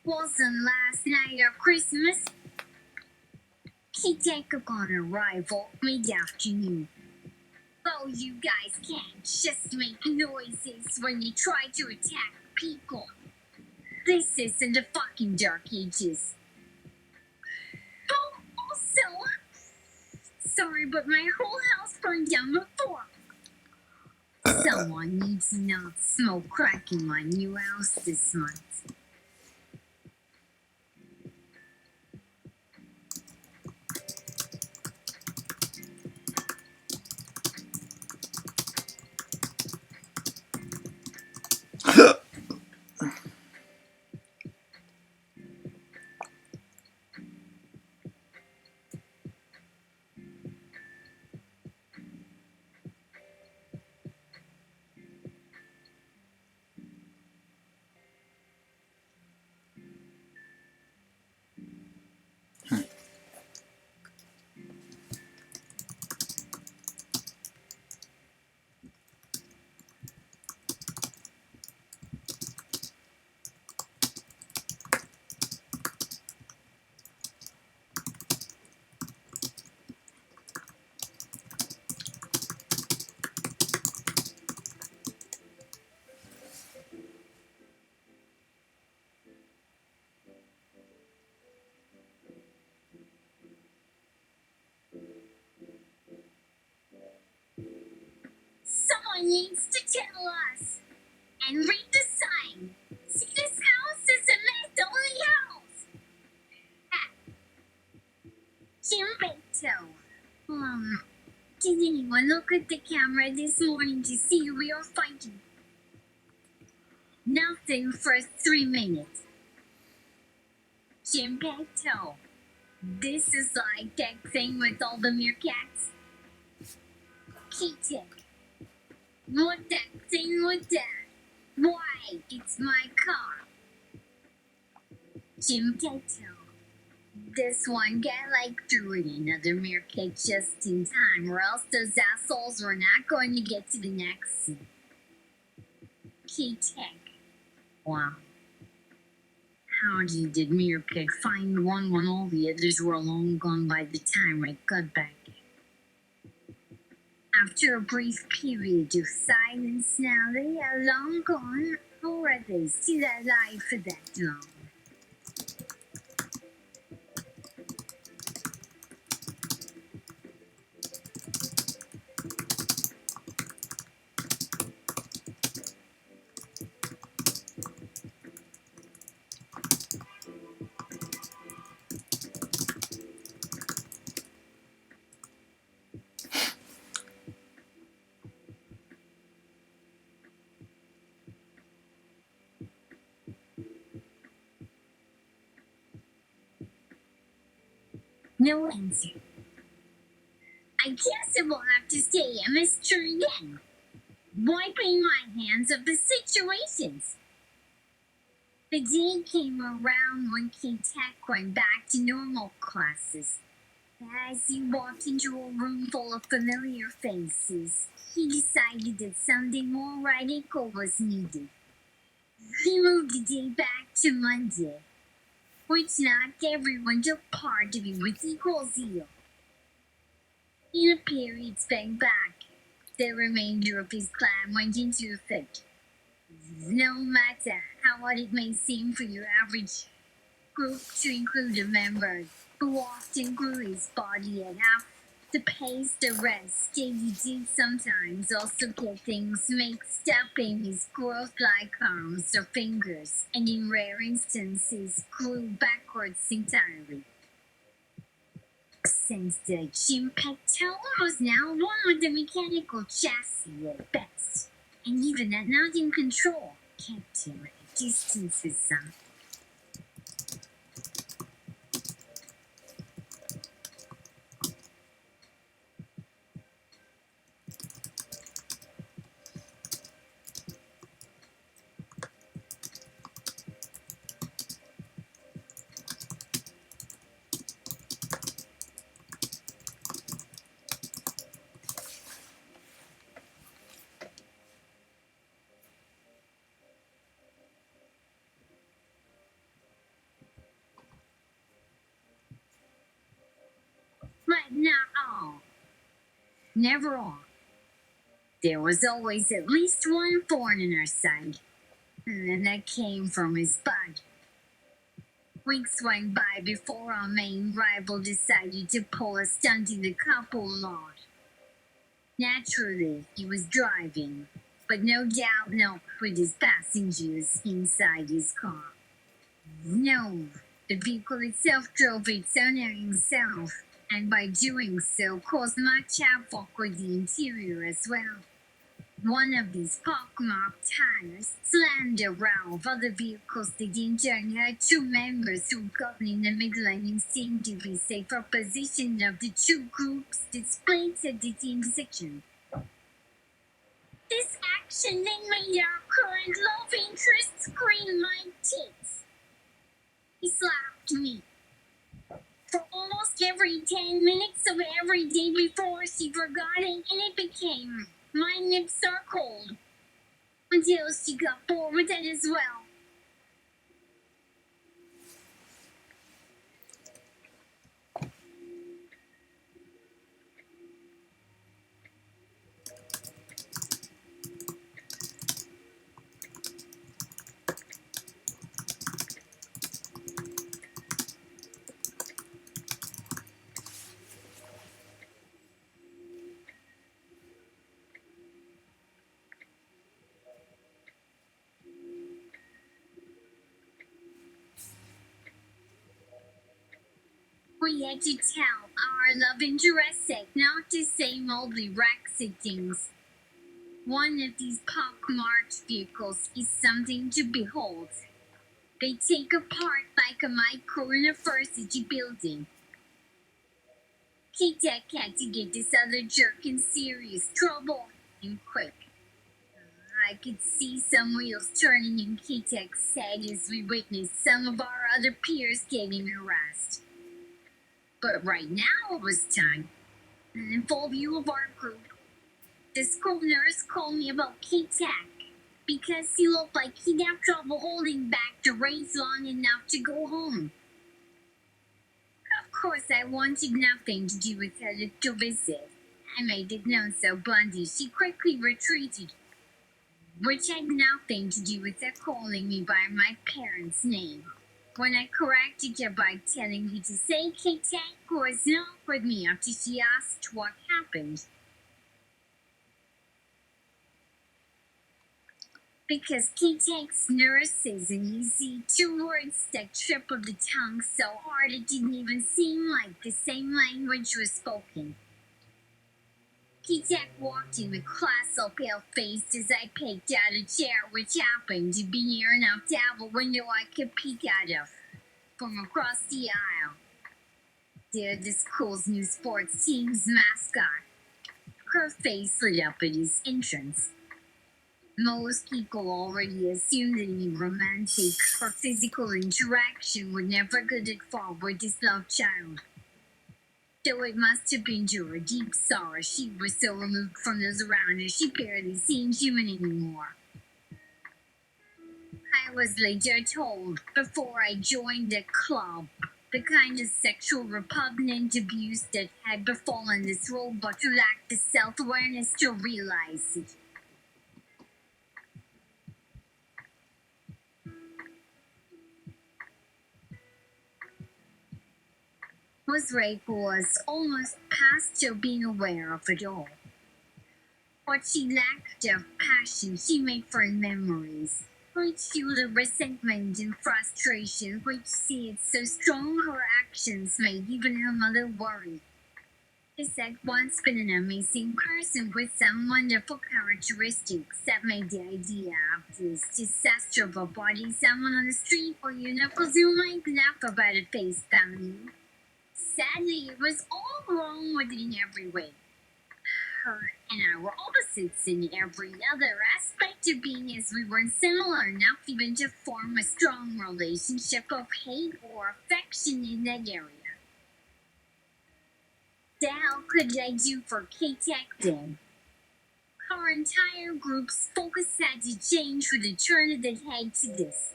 wasn't last night our Christmas? Kit-Kat got arrival mid-afternoon. Oh, you guys can't just make noises when you try to attack people. This isn't the fucking Dark Ages. Oh, also, sorry, but my whole house burned down before. Someone needs to not smoke crack in my new house this month. Someone needs to tell us. And read the sign. See, this house is a mess-only house. Jimbeto. Did anyone look at the camera this morning to see we are fighting? Nothing for 3 minutes. Jimbeto. This is like that thing with all the meerkats. Kit-Kat. What that thing with that? Why? It's my car. Jimbeto. This one guy threw in another meerkat just in time, or else those assholes were not going to get to the next scene. Kit-Kat. Wow. How did meerkat find one when all the others were long gone by the time I got back? After a brief period of silence, now they are long gone, or are they still alive for that long? No answer. I guess I will have to say a mystery again. Wiping my hands of the situations. The day came around when Kit-Kat went back to normal classes. As he walked into a room full of familiar faces, he decided that something more radical was needed. He moved the day back to Monday, which not everyone took part of it with equal zeal. In a period spent back, the remainder of his clan went into effect. No matter how odd it may seem for your average group to include a member who often grew his body at half the pace the rest did sometimes also get things mixed up in his growth-like arms or fingers, and in rare instances grew backwards entirely. Since the Chimpecto was now one with the mechanical chassis at best, and even at not in control, kept him at a distance with some. Never all. There was always at least one thorn in our side, and that came from his bud. Weeks went by before our main rival decided to pull a stunt in the couple lot. Naturally, he was driving, but no doubt not with his passengers inside his car. No, the vehicle itself drove its owner himself, and by doing so caused much havoc with the interior as well. One of these pockmarked tires slammed a row of other vehicles that in turn had two members who got in the middle and instinctively safer position of the two groups displayed at the intersection. This action then made our current love interest scream my tits. He slapped me for almost every 10 minutes of every day before she forgot it, and it became my nips are cold until she got bored with it as well. We had to tell our love interest not to say moldly Brexit things. One of these pockmarked vehicles is something to behold. They take apart like a micro-university building. K-Tech had to get this other jerk in serious trouble, and quick. I could see some wheels turning in K-Tech's head as we witnessed some of our other peers getting harassed. But right now it was time. And in full view of our group, the school nurse called me about K-Tech because he looked like he'd have trouble holding back the race long enough to go home. Of course, I wanted nothing to do with her little visit. I made it known so bluntly she quickly retreated, which had nothing to do with her calling me by my parents' name. When I corrected her by telling her to say K-Tech was not with me after she asked what happened. Because K-Tech's nurse is an easy two words that tripled the tongue so hard it didn't even seem like the same language was spoken. K-Tech walked in with class all pale-faced as I picked out a chair which happened to be near enough to have a window I could peek out of from across the aisle. They're the school's new sports team's mascot. Her face lit up at his entrance. Most people already assumed any romantic or physical interaction would never get it far with this love child. Though it must have been to her deep sorrow she was so removed from those around her she barely seemed human anymore. I was later told, before I joined the club, the kind of sexual repugnant abuse that had befallen this robot who lacked the self-awareness to realize it. Was rape was almost past her being aware of it all. What she lacked of passion she made for memories, which fueled her resentment and frustration, which seemed so strong her actions made even her mother worry. This had once been an amazing person with some wonderful characteristics that made the idea of this disaster of a body someone on the street or your knuckles who might laugh about a face value. Sadly, it was all wrong with it in every way. Her and I were opposites in every other aspect of being, as we weren't similar enough even to form a strong relationship of hate or affection in that area. The hell could I do for K-Tech then? Our entire group's focus had to change with the turn of the head to this.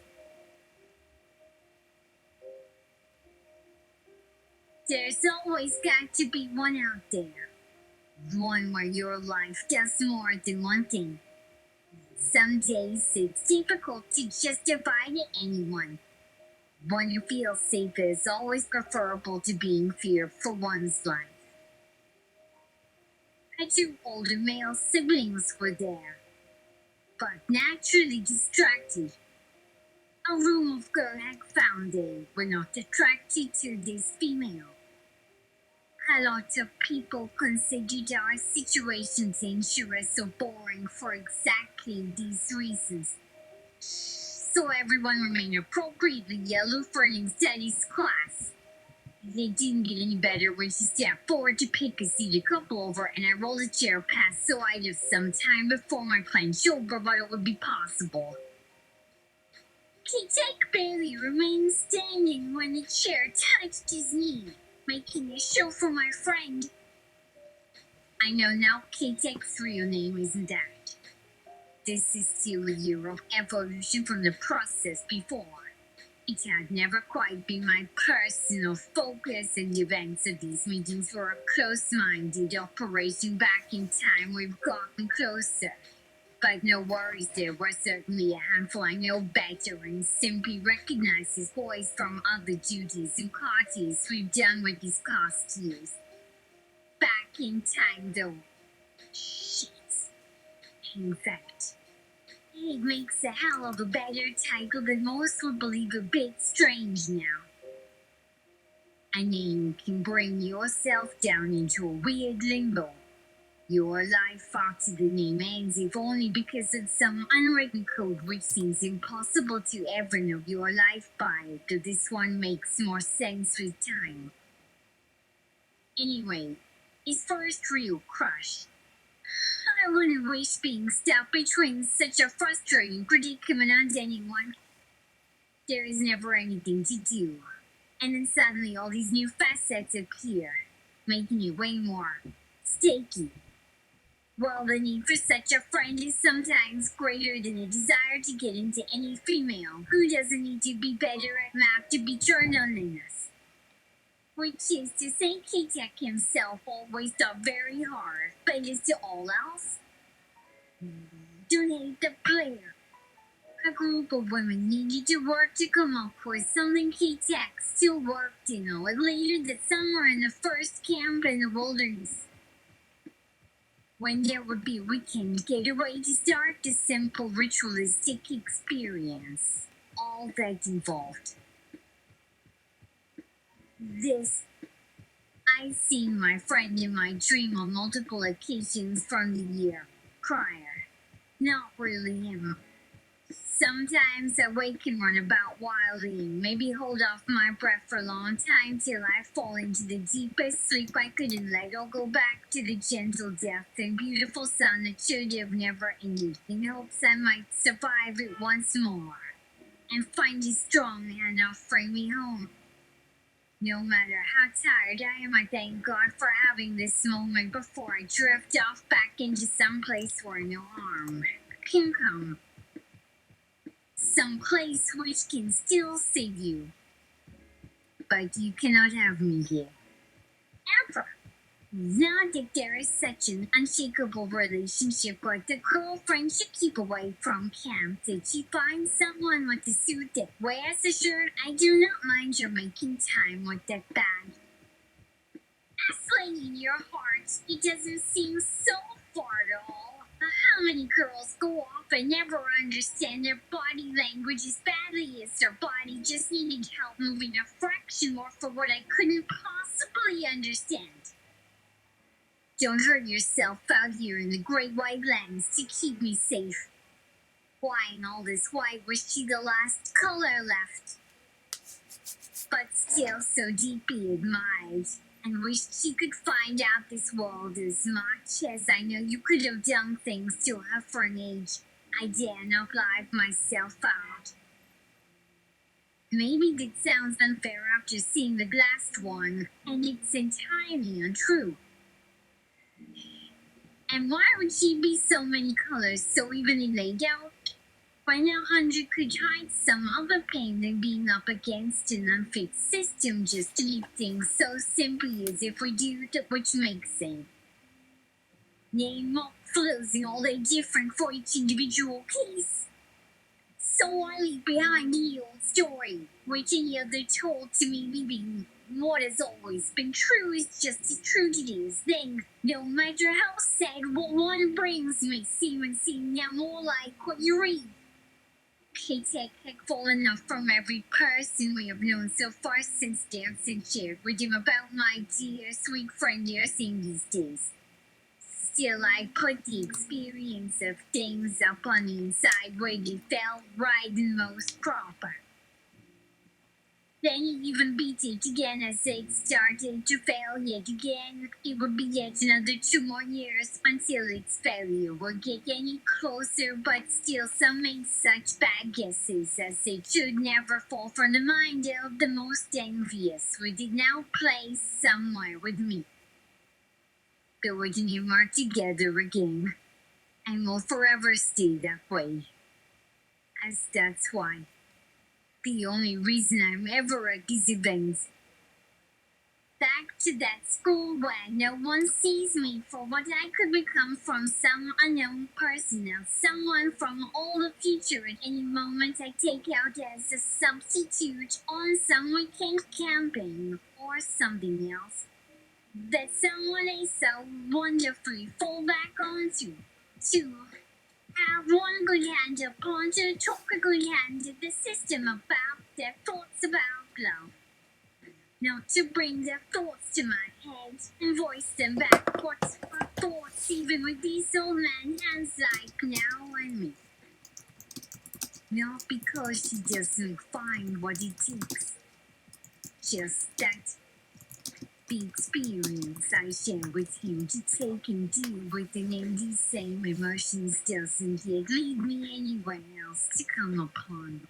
There's always got to be one out there. One where your life does more than one thing. Some days it's difficult to justify to anyone. One who feels safe is always preferable to being feared for one's life. My two older male siblings were there, but naturally distracted. A room of girls had found they were not attracted to this female. A lot of people considered our situation dangerous or boring for exactly these reasons. So everyone remained appropriately yellow for an studies class. It didn't get any better when she stepped forward to pick a seated couple over, and I rolled a chair past so I'd have some time before my planned show bravado would be possible. K-Tech barely remained standing when the chair touched his knee, making a show for my friend. I know now K-Tech's real name isn't that. This is still a year of evolution from the process before. It had never quite been my personal focus, and the events of these meetings were a close-minded operation back in time. We've gotten closer. But no worries, there were certainly a handful I know better and simply recognize as boys from other duties and parties we've done with these past years. Back in time, though. Shit. In fact, it makes a hell of a better title than most would believe a bit strange now. A name can bring yourself down into a weird limbo. Your life after the name ends, if only because of some unwritten code which seems impossible to ever know your life by, though this one makes more sense with time. Anyway, his first real crush. I wouldn't wish being stuck between such a frustrating predicament on anyone. There is never anything to do. And then suddenly all these new facets appear, making it way more sticky. Well, the need for such a friend is sometimes greater than a desire to get into any female who doesn't need to be better at math to be journalist. Which is to say, K-Tech himself always thought very hard, but as to all else, don't hate the player. A group of women needed to work to come up with something K-Tech still worked to know it later that summer in the first camp in the wilderness. When there would be a weekend getaway to start the simple ritualistic experience. All that involved. This, I've seen my friend in my dream on multiple occasions from the year prior. Not really him. Sometimes I wake and run about wildly and maybe hold off my breath for a long time till I fall into the deepest sleep I could and let all go back to the gentle death and beautiful sun that should have never ended, in hopes I might survive it once more and find his strong hand off frame me home. No matter how tired I am, I thank God for having this moment before I drift off back into some place where no harm can come. Some place which can still save you. But you cannot have me here. Ever. Not that there is such an unshakable relationship like the girlfriend should keep away from camp. Did she find someone with a suit that wears a shirt? I do not mind your making time with that bag. Slaying your heart, it doesn't seem so far at all. How many girls go off and never understand their body language as badly as their body just needed help moving a fraction more for what I couldn't possibly understand? Don't hurt yourself out here in the great white lands to keep me safe. Why in all this white was she the last color left? But still so deeply admired, and wished she could find out this world as much as I know you could have done things to her for an age I dare not live myself out. Maybe that sounds unfair after seeing the last one, and it's entirely untrue. And why would she be so many colors so evenly laid out? When 100 could hide some other pain than being up against an unfit system just to leave things so simply as if we do that which makes sense. Name of flows in all they different for each individual case. So I leave behind the old story, which any other told to me, leaving what has always been true is just as true to this thing. No matter how sad what one brings may seem and seem now more like what you read. Paycheck had fallen off from every person we have known so far since Dance and shared with him about my dear sweet friend nursing these days. Still, I put the experience of things up on the inside where they felt right and most proper. Then he even beat it again as it started to fail yet again. It would be yet another 2 more years until its failure would get any closer, but still some make such bad guesses as it should never fall from the mind of the most envious, who did now play somewhere with me. George and him are together again, and will forever stay that way. As that's why. The only reason I'm ever at these events. Back to that school where no one sees me for what I could become from some unknown person, of someone from all the future at any moment I take out as a substitute on some weekend camping or something else. That someone I so wonderfully fall back onto. To have one good hand upon to talk a good hand at the system about their thoughts about love. Not to bring their thoughts to my head and voice them back. What are thoughts even with these old man hands like now and me? Not because she doesn't find what it takes. Just that the experience I share with him to take and deal with and name these same emotions doesn't yet lead me anywhere else to come upon.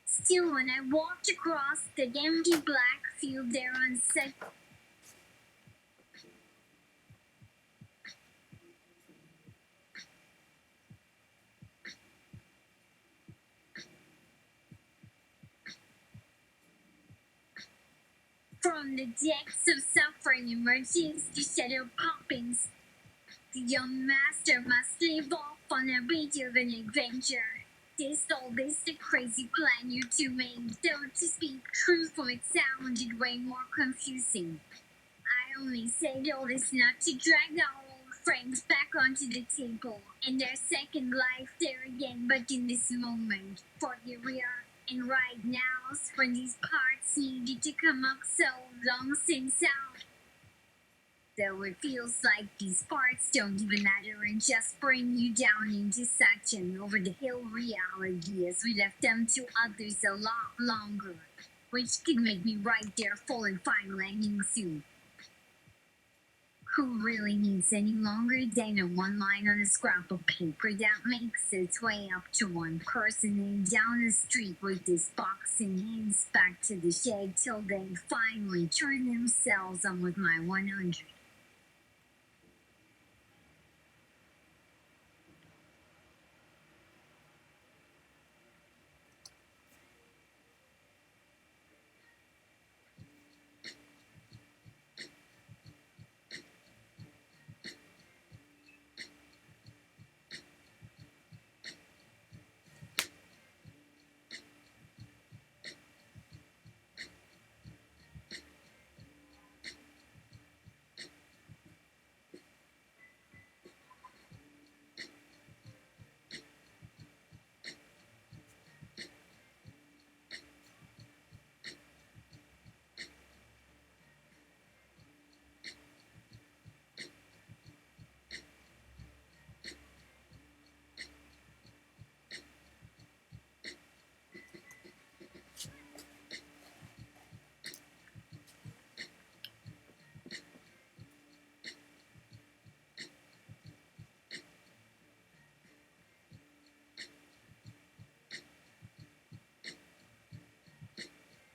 Still, when I walked across the empty black field there on set from the depths of suffering emerges the shadow poppings. The young master must live off on a bit of an adventure. This all this the crazy plan you two made, though to speak truthful it sounded way more confusing. I only said all this not to drag our old friends back onto the table and their second life there again, but in this moment, for here we are, and right now, when these parts needed to come up so long since out. Though it feels like these parts don't even matter and just bring you down into such an over-the-hill reality as we left them to others a lot longer, which could make me write their full and final ending soon. Who really needs any longer than a one line on a scrap of paper that makes its way up to one person and down the street with this box and heads back to the shed till they finally turn themselves on with my 100.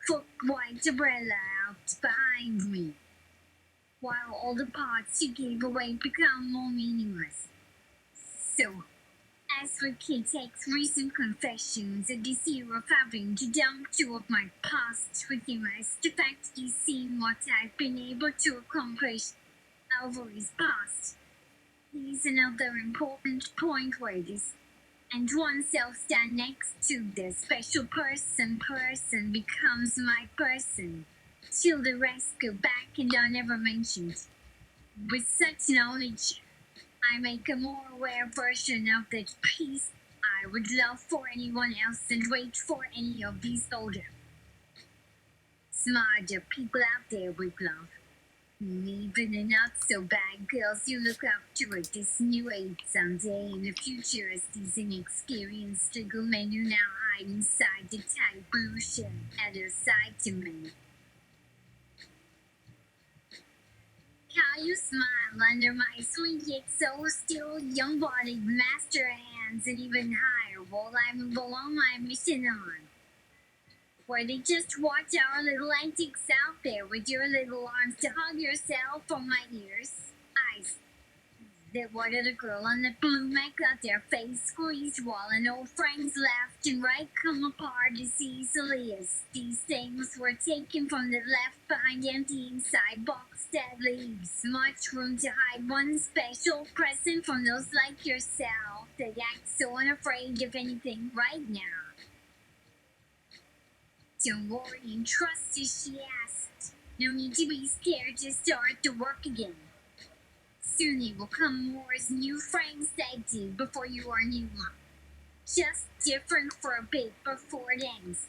Foot white umbrella out behind me, while all the parts you gave away become more meaningless. So, as for Kid takes recent confessions and this year of having to dump two of my past with him as the fact he's seen what I've been able to accomplish over his past. Here's another important point where this and oneself stand next to the special person becomes my person, till the rest go back and are never mentioned. With such knowledge, I make a more aware version of that peace I would love for anyone else and wait for any of these older, smarter people out there with love. Even the not so bad girls you look up to at this new age someday in the future as these inexperienced little men who now hide inside the tight blue shell at their side to me. How you smile under my sweet yet so still young-bodied master hands and even higher while I move along my mission on. Where they just watch our little antics out there with your little arms to hug yourself from my ears. Eyes. That what other girl on the blue mat got their face squeezed while an old friend's left and right come apart as easily as these things were taken from the left behind empty inside box that leaves much room to hide one special present from those like yourself that act so unafraid of anything right now. Don't worry and trust as she asked. No need to be scared to start to work again. Soon you will come more as new friends that did before you are new. Just different for a bit before it ends.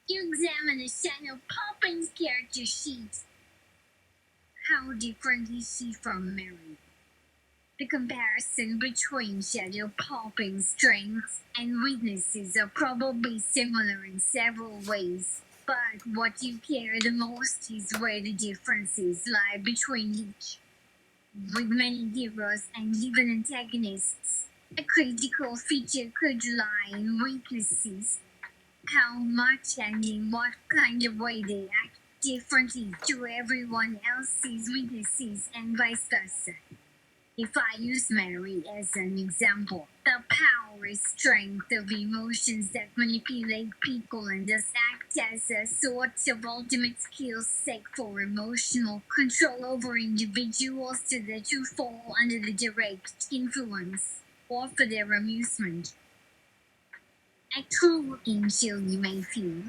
You examine the Shadow Poppins character sheet. How different is she from Mary? The comparison between Shadow Poppins' strengths and weaknesses are probably similar in several ways. But what you care the most is where the differences lie between each. With many heroes and even antagonists, a critical feature could lie in weaknesses. How much and in what kind of way they act differently to everyone else's weaknesses and vice versa. If I use Mary as an example, the power is strength of emotions that manipulate people and thus act as a sort of ultimate skill set for emotional control over individuals so that you fall under the direct influence or for their amusement. A true angel, you may feel,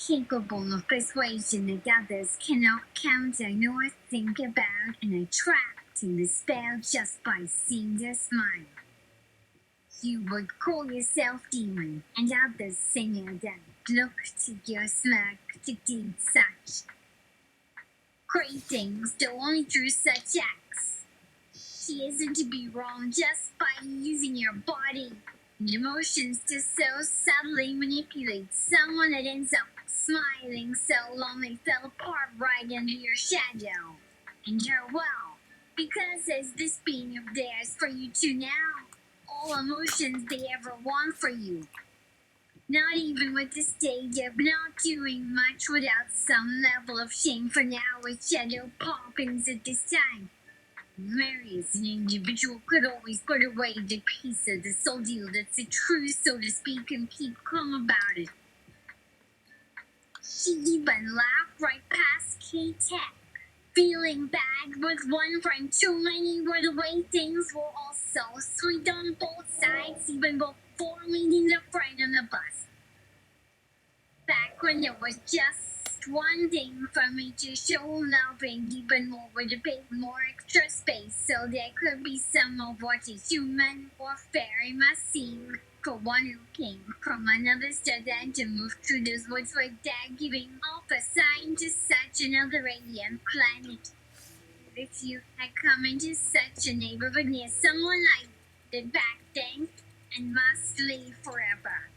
capable of persuasion that others cannot counter nor think about and are trapped in the spell just by seeing their smile. You would call yourself demon, and others singer that look to your smirk to do such great things, though only through such acts. She isn't to be wrong just by using your body and emotions to so subtly manipulate someone that ends up smiling so long they fell apart right under your shadow. And you're well, because as this being of theirs for you to now, all emotions they ever want for you. Not even with the stage of not doing much without some level of shame for now with shadow poppings at this time. Mary as an individual could always put away the piece of the soul deal that's the truth, so to speak, and keep calm about it. She even laughed right past K-Tech. Feeling bad with one friend too many were the way things were all so sweet on both sides, even before meeting the friend on the bus. Back when there was just one thing for me to show love and even more with a bit more extra space so there could be some of what is human or fairy must seem for one who came from another star then to move through those woods like that, giving off a sign to such another alien planet. If you had come into such a neighborhood near someone like did back then and must leave forever,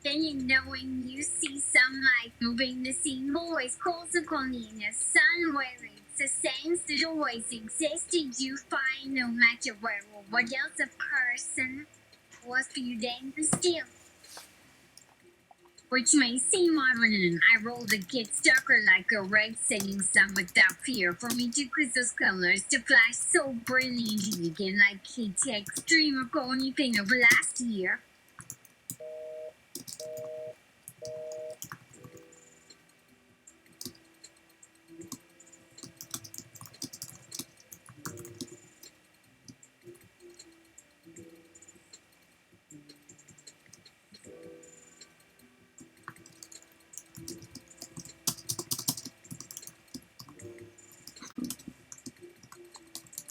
then in knowing you see some life moving the scene boys calls upon the inner sun where it's a sense that always existed you find no matter where or what else a person was for you then still. Which may seem odd when I roll the get darker like a red setting sun without fear for me to cause those colors to flash so brilliantly again like K-Tech's dream of going thing of last year.